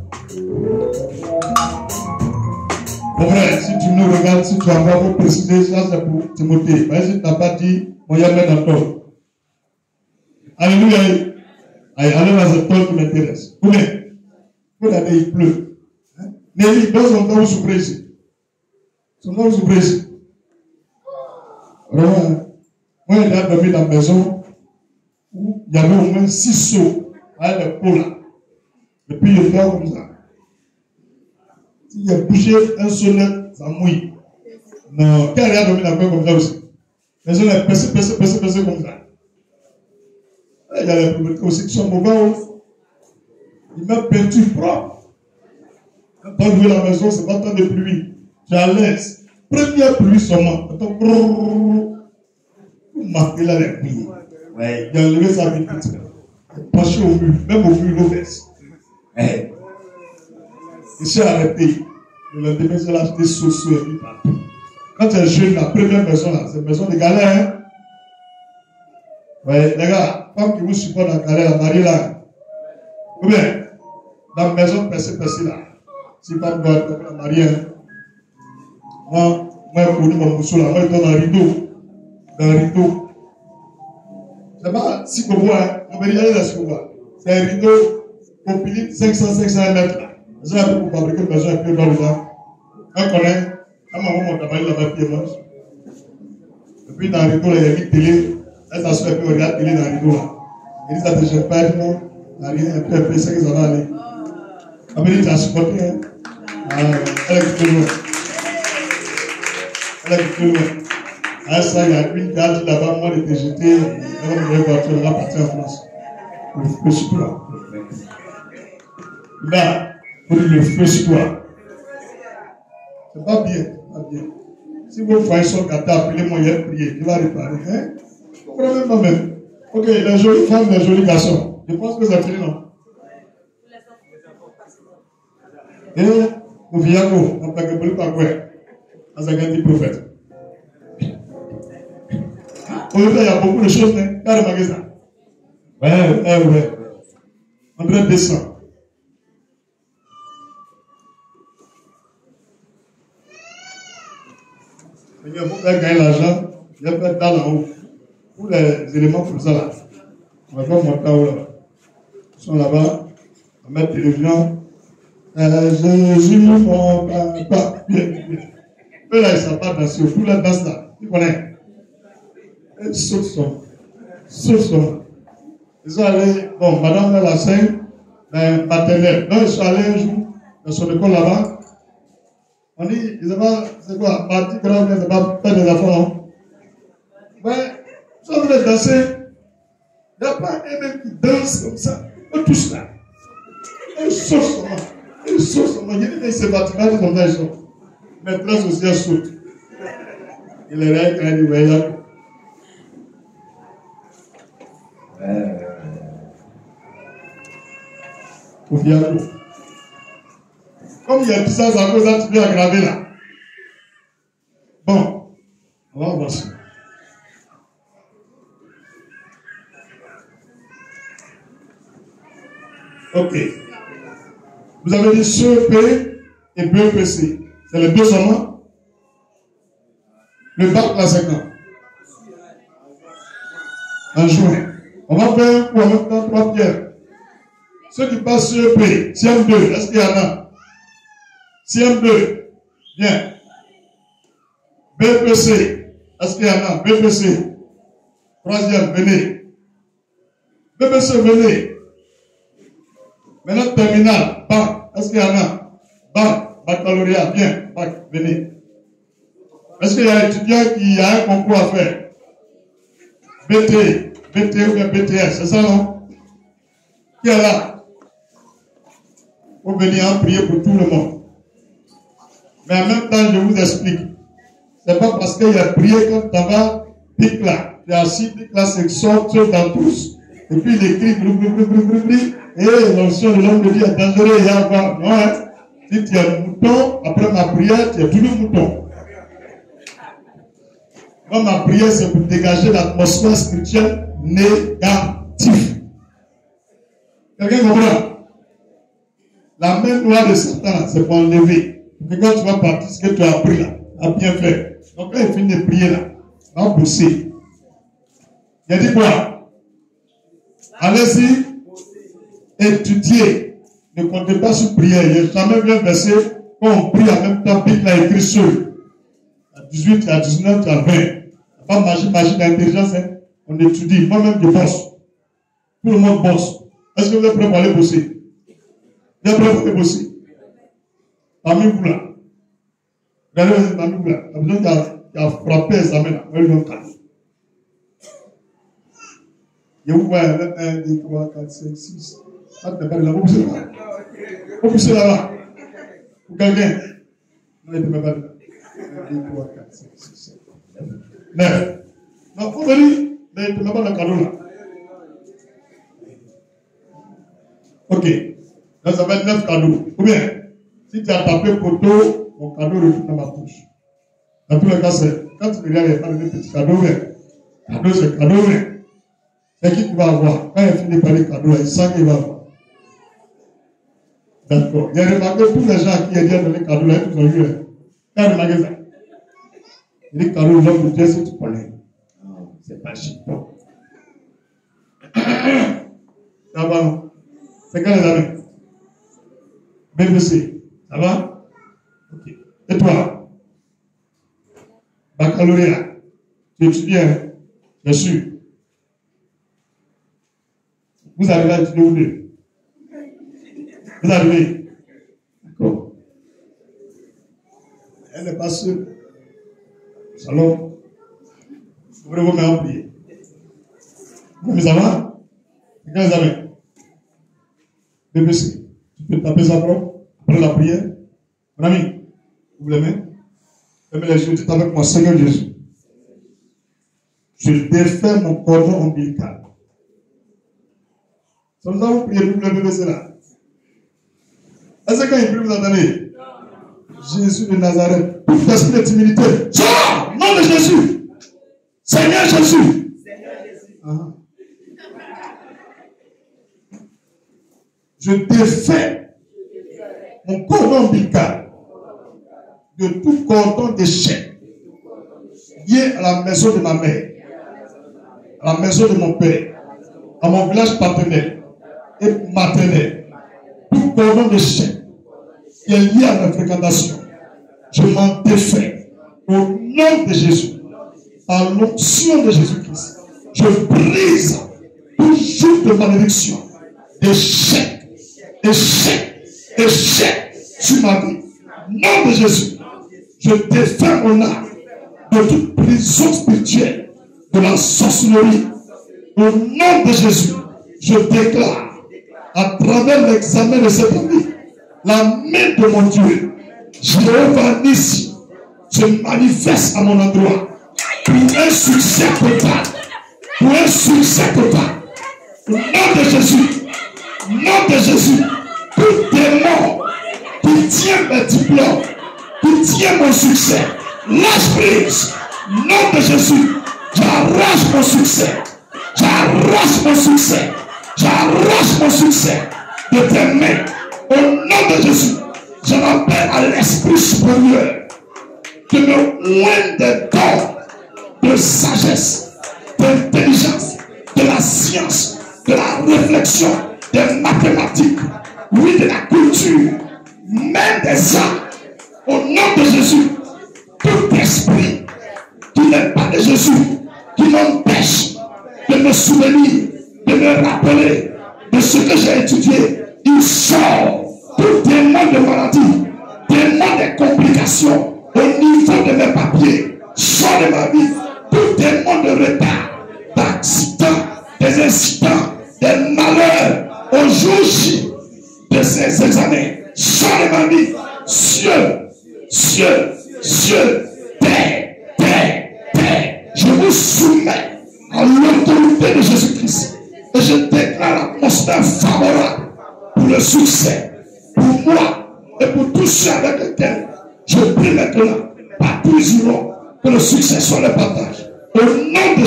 Mon frère, si tu nous regardes, si tu envoies pour préciser, ça c'est pour Timothée. Mais si tu n'as pas dit, moi, il y a même dans toi. Alléluia. Allez dans cette toile qui m'intéresse. Combien? Regardez, il pleut. Mais il doit son temps souffrir ici. Son temps souffrir ici. Vraiment, moi, il a dormi dans la maison où il y avait au moins 6 seaux avec le pot là. Et puis il fait comme ça. S'il a bouché un seul, ça mouille. Non, quand il a dormi la main comme ça aussi. Les gens les percent comme ça. Il y a les problèmes aussi qui sont mauvais. Il m'a perdu propre. Quand on ouvre la maison, c'est pas temps de pluie. Tu es à l'aise. Première pluie seulement. Vous marquez là les pluies. Ouais, il a enlevé sa vie toute seule. Il est penché au mur, même au mur, l'eau baisse. Il s'est arrêté. Le lendemain, j'ai acheté sauce et puis partout. Quand tu es jeune, la première maison là, c'est une maison de galère. Hein? Ouais, les gars, femme qui vous supporte la galère, la mariée là. Ou bien, dans la maison percée là. Si femme doit être la mariée, hein? Moi, je connais mon mousseau là, moi, je suis dans le rideau. Dans le rideau. C'est pas si vous voyez, on va dire, allez là, si vous voyez. C'est un rideau, compilé 500 mètres là. C'est un peu pour fabriquer une maison un peu dans le temps. On connaît. Quand maman monte à Paris, là-bas, pied mange. Et puis dans le rideau, là, il y a une télé. Elle s'assoit et puis on regarde la télé dans le rideau là. Il dit, ça te gêne pas, non? Rien, un peu, c'est que ça va aller. Après, tu as supporté, hein? Elle est plus loin. Elle est plus loin. À ça, il y a une carte là-bas, moi, elle était jetée. Elle va me voiture, elle va partir en France. Le feu sur toi. Là, pour le feu sur toi. C'est pas bien, pas bien. Si vos foyers sont gâtés, appelez-moi, il y a prier, il va réparer. Hein? Vous comprenez même pas même. Ok, les jolies femmes, les jolis garçons. Je pense que ça finit, non? Et vous voyez, on peut que pas quoi? À sa grande prophète. Aujourd'hui, il y a beaucoup de choses, hein? Carrément, ça. Ouais. André descend. Il faut faire gagner l'argent, il faut faire dans la haut. Pour les éléments comme ça là. On va faire monter en haut là. Ils sont là-bas, on va mettre télévision. Jésus, mon papa. Eux là, ils ne savent pas danser. Pour la danse là, tu connais. Ils sautent. Ils sont allés, bon, madame elle a 5, maternelle. Donc ils sont allés un jour dans son école là-bas. On dit, ils n'ont pas, c'est quoi, parti grave, ils n'ont pas fait des enfants, non? Ouais, ils sont venus danser. Il n'y a pas un mec qui danse comme ça. Eux tous là. Ils sautent seulement. Il y a des se battent comme ça, ils sont. Maîtresse aussi, elle saute. Il est là, quand il dit, ouais, au piano. Comme il y a tout ça, ça cause un petit peu aggravé là. Bon, on va voir ça. Ok. Vous avez dit CEP et BEPC. C'est les deux seulement. Le bac là, c'est quand? En juin. On va faire pour en même temps 3 pierres. Ceux qui passent CEP, CM2, est-ce qu'il y en a? CM2, bien. BPC, est-ce qu'il y en a? BPC. Troisième, venez. BPC, venez. Maintenant, terminal, bac, est-ce qu'il y en a? Bac, baccalauréat, bien, bac, venez. Est-ce qu'il y a un étudiant qui a un concours à faire? BT ou bien BTS, c'est ça non? Qui est là? Pour venir en prier pour tout le monde. Mais en même temps, je vous explique. C'est pas parce qu'il y a prié quand tu vas, pique là. Tu as assis, pique là, c'est sort dans tous. Et puis il écrit, et l'onction de l'homme de Dieu est dangereux, il y a encore. Non, hein? Si tu es un mouton, après ma prière, tu es tout le mouton. Moi, ma prière, c'est pour dégager l'atmosphère spirituelle négative. Quelqu'un comprend? La main noire de Satan, c'est pour enlever. Et quand tu vas partir, ce que tu as appris là, à bien faire. Donc là, il finit de prier là. On va bosser. Il a dit quoi? Allez-y, étudiez. Ne comptez pas sur prière. Il n'y a jamais vu un verset quand on prie en même temps, puis il a écrit seul. À 18, à 19, à 20. Pas magie d'intelligence, hein. On étudie. Moi-même, je bosse. Tout le monde bosse. Est-ce que vous êtes prêts pour aller bosser? Vous êtes prêts pour aller bosser? Parmi vous là. Regardez, parmi vous là. La personne qui a frappé l'examen là. Elle lui donne 4. Et vous voyez, 1, 2, 3, 4, 5, 6. Ah, tu n'es pas là. Vous poussez là-bas. Vous poussez là-bas. Pour quelqu'un. Non, il ne peut pas là. 1, 2, 3, 4, 5, 6, 7, 9. Non, vous venez. Mais il ne peut pas dans le cadeau là. Ok. Là, ça va être 9 cadeaux. Ou bien, si tu as tapé poteau, mon cadeau retourne dans ma poche. Dans tous les cas, c'est quand tu regardes, il n'y a pas de petits cadeaux. Cadeau, c'est cadeau. C'est qui va avoir? Quand il finit par les cadeaux, il sent qu'il va avoir. D'accord. Il y a remarqué tous les gens à qui il y a donné les cadeaux là, ils ont eu. Il y a remarqué ça. Il dit cadeaux, l'homme de Dieu, si tu connais. Non, c'est pas chiant. Ça va? C'est quand les amis? BBC. Ça va? Ok. Et toi? Baccalauréat. Tu étudies, hein? Bien sûr. Vous arrivez à étudier où deux? Vous arrivez? D'accord. Elle n'est pas seule. Salon. Ouvrez vos mains en prière. Mais ça va? C'est quand les amis? BBC. Tu peux taper ça après la prière. Mon ami, ouvre les mains. Fermez les yeux, dites avec moi, Seigneur Jésus. Je défais mon cordon ombilical. Ça nous avons prié pour le BBC là. Est-ce que quand il prie, vous entendez? Jésus de Nazareth, tout esprit de timidité. Sors! Nom de Jésus! Seigneur Jésus! Je défais mon cordon ombilical de tout cordon d'échec lié à la maison de ma mère, à la maison de mon père, à mon village paternel et maternel. Tout cordon d'échec qui est lié à ma fréquentation, je m'en défais au nom de Jésus, par l'onction de Jésus-Christ. Je brise tout joug de malédiction, d'échec, sur ma vie. Nom de Jésus, je défais mon âme de toute prison spirituelle, de la sorcellerie. Au nom de Jésus, je déclare à travers l'examen de cette année, la main de mon Dieu, Jéhovah Nissi, se manifeste à mon endroit pour un succès total. Pour un succès total. Au nom de Jésus, tout démon qui tient mes diplômes, qui tient mon succès, lâche prise. Nom de Jésus, j'arrache mon succès. J'arrache mon succès. J'arrache mon succès de tes mains. Au nom de Jésus, j'en appelle à l'Esprit supérieur de me oindre des dons de sagesse, d'intelligence, de la science, de la réflexion, des mathématiques, oui, de la culture, même des arts. Au nom de Jésus, tout esprit qui n'est pas de Jésus, qui m'empêche de me souvenir, de me rappeler de ce que j'ai étudié, il sort. Tout démon de maladie, démon des complications au niveau de mes papiers, sort de ma vie. Tout démon de retard, d'accidents, des incidents, des malheurs au jour J de ces examens, sort de ma vie. Cieux, terre, je vous soumets à l'autorité de Jésus-Christ et je déclare l'atmosphère favorable pour le succès, pour moi et pour tous ceux avec lesquels je prie maintenant, partout ils iront, que le succès soit le partage. Au nom de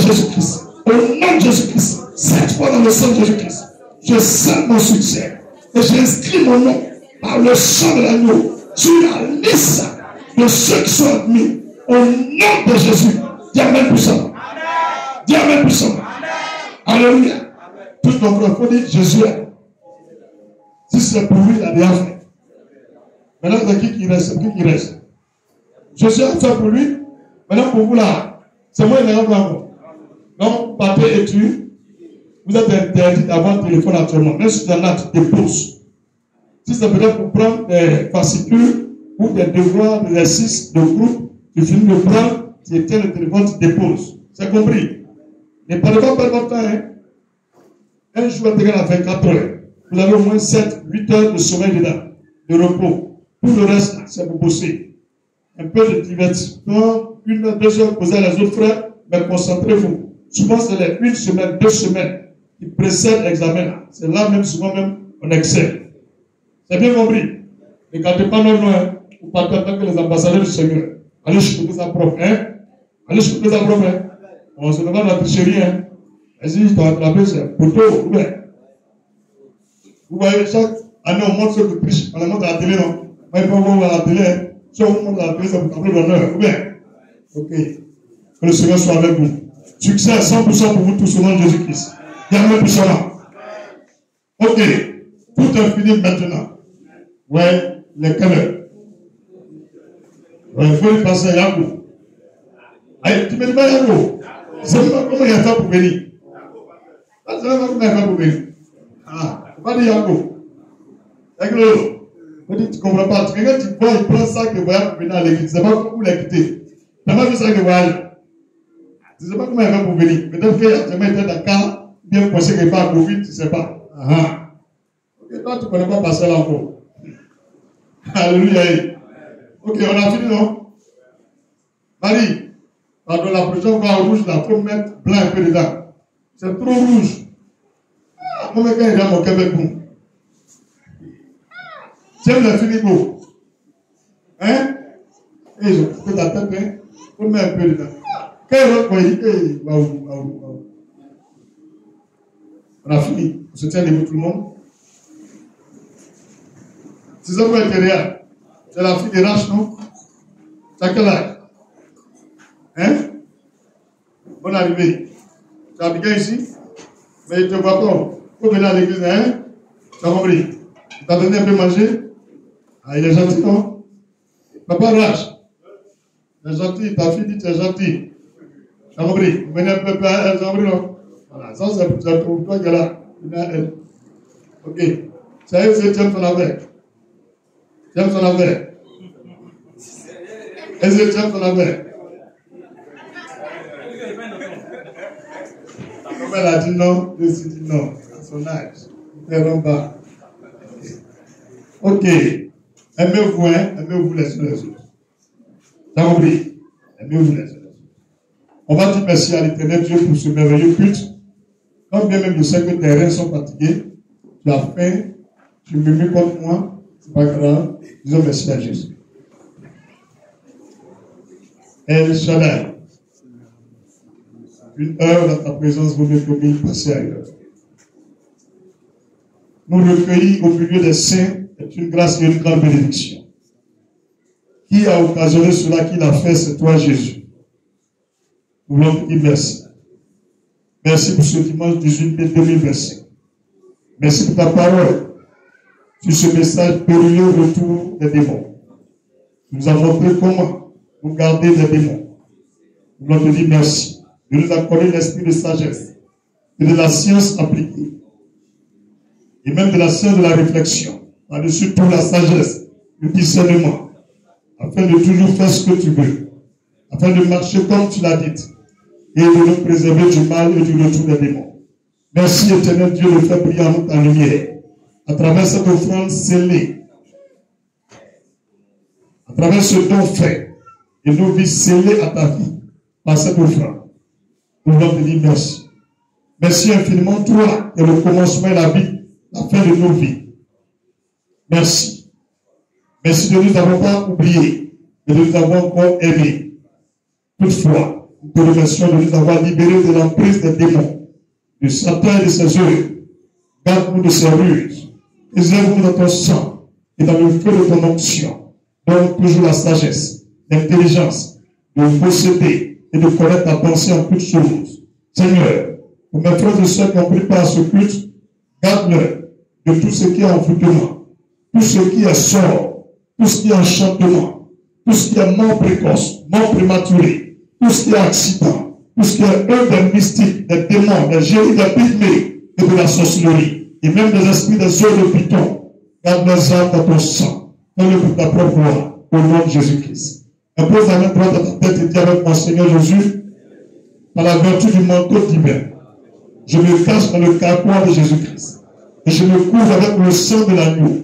Jésus-Christ, cette fois dans le sang de Jésus-Christ, je scelle mon succès et j'inscris mon nom par le sang de l'agneau sur la liste de ceux qui sont admis. Au nom de Jésus, dis Amen puissant. Dis Amen puissant. Alléluia. Tout ton frère, il faut dire Jésus. Si c'est pour lui, il a déjà fait. Maintenant, c'est qui reste? Jésus a fait pour lui. Maintenant, pour vous là, c'est moi qui l'ai encore. Donc, partez et tu. Vous êtes interdit d'avoir un téléphone actuellement. Même si tu en as, tu déposes. Si c'est peut-être pour prendre des fascicules ou des devoirs, des exercices de groupe, tu finis de prendre, tu éteins le téléphone, tu déposes. C'est compris? Ne parlez pas perdre votre temps. Hein? Un jour intégral à 24 heures. Vous avez au moins 7, 8 heures de sommeil dedans, de repos. Tout le reste, c'est pour bosser. Un peu de divertissement, 1 heure, 2 heures, poser les autres frères, mais concentrez-vous. Souvent, c'est les 1 semaine, 2 semaines qui précèdent l'examen. C'est là même, souvent même, on excelle. C'est bien compris. Ne gardez pas nos noms, vous partez en tant que les ambassadeurs du Seigneur. Allez choper sa propre, hein? Allez choper sa propre, hein? On se demande la tricherie, hein? Vas-y, je t'ai attrapé, c'est un poteau, ouais. Vous voyez, chaque année, on montre ceux qui trichent. On les montre à la télé, non? Moi, il faut voir à la télé, hein? Si on vous montre à la télé, c'est pour tableau d'honneur, ou bien? Ok. Que le Seigneur soit avec vous. Succès à 100% pour vous tous au nom de Jésus-Christ. Bienvenue pour cela. Ok. Tout est fini maintenant. Ouais, les caleurs. Ouais, il faut y passer à Yago. Aïe, tu me dis pas Yago. Je ne sais pas comment il a fait pour venir. Je ne sais pas comment il a fait pour venir. Ah, il pas dire Yago. Yago. On dit, tu ne comprends pas. Quelqu'un, tu vois, il prend ça que voyage pour venir à l'église. Tu ne sais pas comment il a quitté. Tu n'as pas vu ça que voyage. Tu ne sais pas comment il a fait pour venir. Peut-être qu'il a jamais été Dakar, bien pensé qu'il n'est pas à Covid, tu ne sais pas. Ah. Ok, toi, tu ne connais pas passer là encore. Alléluia. Ok, on a fini, non? Marie, pardon, la prochaine fois rouge, là, il faut mettre blanc un peu dedans. C'est trop rouge. Ah, moi, quand il est à mon Québec, bon. J'aime le finibo. Hein? Et je fais ta tête, hein? Il faut mettre un peu dedans. Quand il va voyer, waouh. On a fini. On se tient debout tout le monde. C'est ça pour l'intérieur. C'est la fille des raches, non? Tu as quel âge? Hein? Bonne arrivée. Tu as bien ici? Mais il ne te voit pas. Il faut venir à l'église, hein? Tu as compris? Tu t'as donné un peu manger? Ah, il est gentil, non? Papa Rache. Il est gentil. Ta fille dit que tu es gentil. Tu as compris? Vous venez un peu, tu as compris, non? Voilà, ça c'est pour toi qui est là. Ok. Ça y est, tu aimes ton affaire. Tu aimes ton affaire. Est-ce que tu aimes ton affaire? Comme elle a dit non, je suis dit non. À son âge. Ne t'en pas. Ok. Aimez-vous, hein? Aimez-vous les uns les autres. T'as compris? Aimez-vous les uns les autres. On va dire merci à l'Éternel Dieu pour ce merveilleux culte. Quand bien même je sais que tes reins sont fatigués, tu as faim, tu murmures contre moi, c'est pas grave. Disons merci à Jésus. El Shaddai. Une heure dans ta présence vaut mieux que 1000 passés ailleurs. Nous recueillir au milieu des saints est une grâce et une grande bénédiction. Qui a occasionné cela qu'il a fait, c'est toi Jésus. Nous voulons te dire merci. Merci pour ce dimanche 18 mai 2025. Merci pour ta parole. Sur ce message périlleux retour des démons. Tu nous as montré comment nous garder des démons. Nous voulons te dire merci de nous accorder l'esprit de sagesse et de la science appliquée. Et même de la science de la réflexion. Par-dessus tout la sagesse, le discernement. Afin de toujours faire ce que tu veux. Afin de marcher comme tu l'as dit. Et de nous préserver du mal et du retour des démons. Merci éternel Dieu de faire briller en nous ta lumière. À travers cette offrande scellée. À travers ce don fait. Et nos vies scellées à ta vie. Par cette offrande. Nous voulons te dire merci. Merci infiniment toi et le commencement et la vie. La fin de nos vies. Merci. Merci de nous avoir pas oublié. Et de nous avoir encore aimé. Toutefois. Nous te remercions de nous avoir libérés de l'emprise des démons, de Satan et de ses œuvres. Garde-nous de ses ruses. Préserve-nous dans ton sang et dans le feu de ton onction. Donne toujours la sagesse, l'intelligence de posséder et de connaître ta pensée en toutes choses. Seigneur, pour mes frères et sœurs qui ont pris part à ce culte, garde-leur de tout ce qui est envoûtement, tout ce qui est sort, tout ce qui est enchantement, tout ce qui est mort précoce, mort prématuré, tout ce qui est accident, tout ce qui est œuvre des mystiques, des démons, des génies, des pygmées, et de la sorcellerie, et même des esprits des eaux de Python. Garde les âmes dans ton sang. Fais-le pour ta propre gloire, au nom de Jésus-Christ. Impose la main droite à ta tête et dis avec mon Seigneur Jésus, par la vertu du manteau divin, je me cache dans le carquois de Jésus-Christ et je me couvre avec le sang de l'agneau.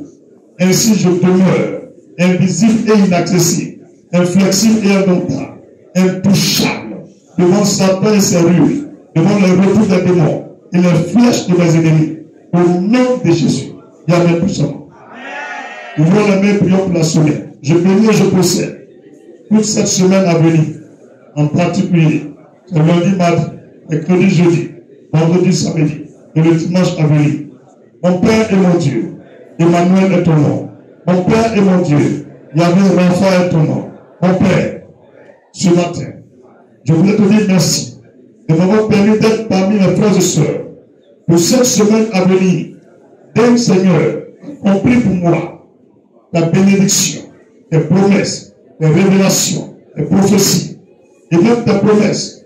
Ainsi je demeure invisible et inaccessible, inflexible et indomptable, intouchable devant Satan et ses rues, devant les retours des démons et les flèches de mes ennemis. Au nom de Jésus, il y a même puissamment. Ouvrons la main, prions pour la semaine. Je bénis et je possède toute cette semaine à venir, en particulier, c'est lundi, mardi, mercredi, jeudi, vendredi, samedi, et le dimanche à venir. Mon Père est mon Dieu, Emmanuel est ton nom. Mon Père est mon Dieu, Yahvé Rapha est ton nom. Mon Père, ce matin, je voulais te dire merci de m'avoir permis d'être parmi mes frères et sœurs pour cette semaine à venir. Dès Seigneur, compris pour moi ta bénédiction, tes promesses, tes révélations, tes prophéties, et même tes promesses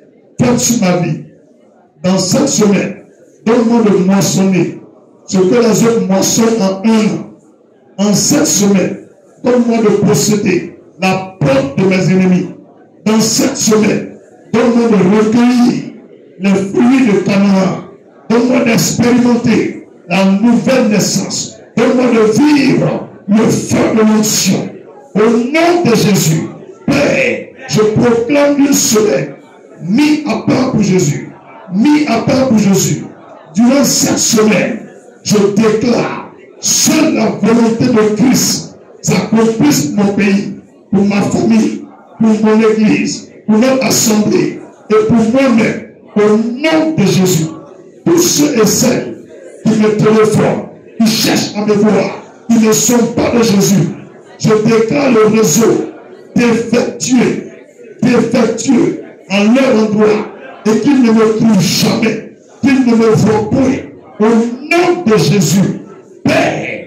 faites sur ma vie. Dans cette semaine, donne-moi de moissonner ce que les autres moissonnent en un an. En cette semaine, donne-moi de posséder la porte de mes ennemis. Dans cette semaine, donne-moi de recueillir les fruits de Canaan. Donne-moi d'expérimenter la nouvelle naissance. Donne-moi de vivre le feu de l'onction. Au nom de Jésus, Père, je proclame une semaine mis à part pour Jésus. Mis à part pour Jésus. Durant cette semaine, je déclare seule la volonté de Christ s'accomplisse pour mon pays, pour ma famille, pour mon église, pour notre assemblée et pour moi-même. Au nom de Jésus, tous ceux et celles qui me téléphonent, qui cherchent à me voir, qui ne sont pas de Jésus, je déclare le réseau défectueux en leur endroit et qu'ils ne me trouvent jamais, qu'ils ne me voient point. Au nom de Jésus, Père,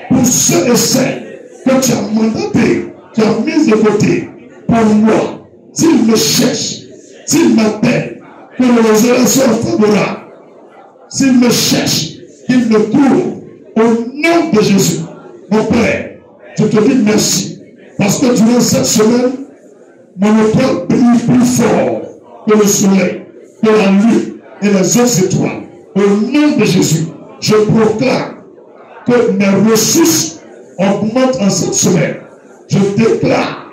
pour ceux et celles que tu as mandatés, tu as mis de côté pour moi, s'ils me cherchent, s'ils m'appellent, que les oreilles soient favorables, s'ils me cherchent, qu'ils me trouvent, au nom de Jésus, mon Père, je te dis merci, parce que durant cette semaine, mon étoile brille plus fort que le soleil, que la lune et les autres étoiles. Au nom de Jésus, je proclame que mes ressources augmentent en cette semaine. Je déclare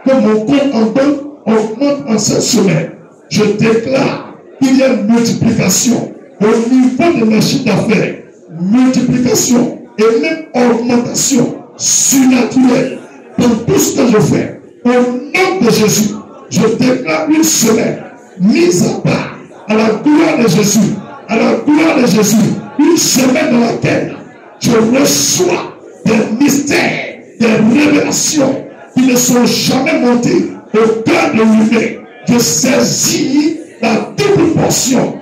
que mon compte en banque augmente en cette semaine. Je déclare qu'il y a une multiplication au niveau de mes chiffres d'affaires, multiplication et même augmentation surnaturelle dans tout ce que je fais. Au nom de Jésus, je déclare une semaine mise à part à la gloire de Jésus, à la gloire de Jésus, une semaine dans laquelle je reçois des mystères, des révélations qui ne sont jamais montées au cœur de l'humain. Je saisis la double portion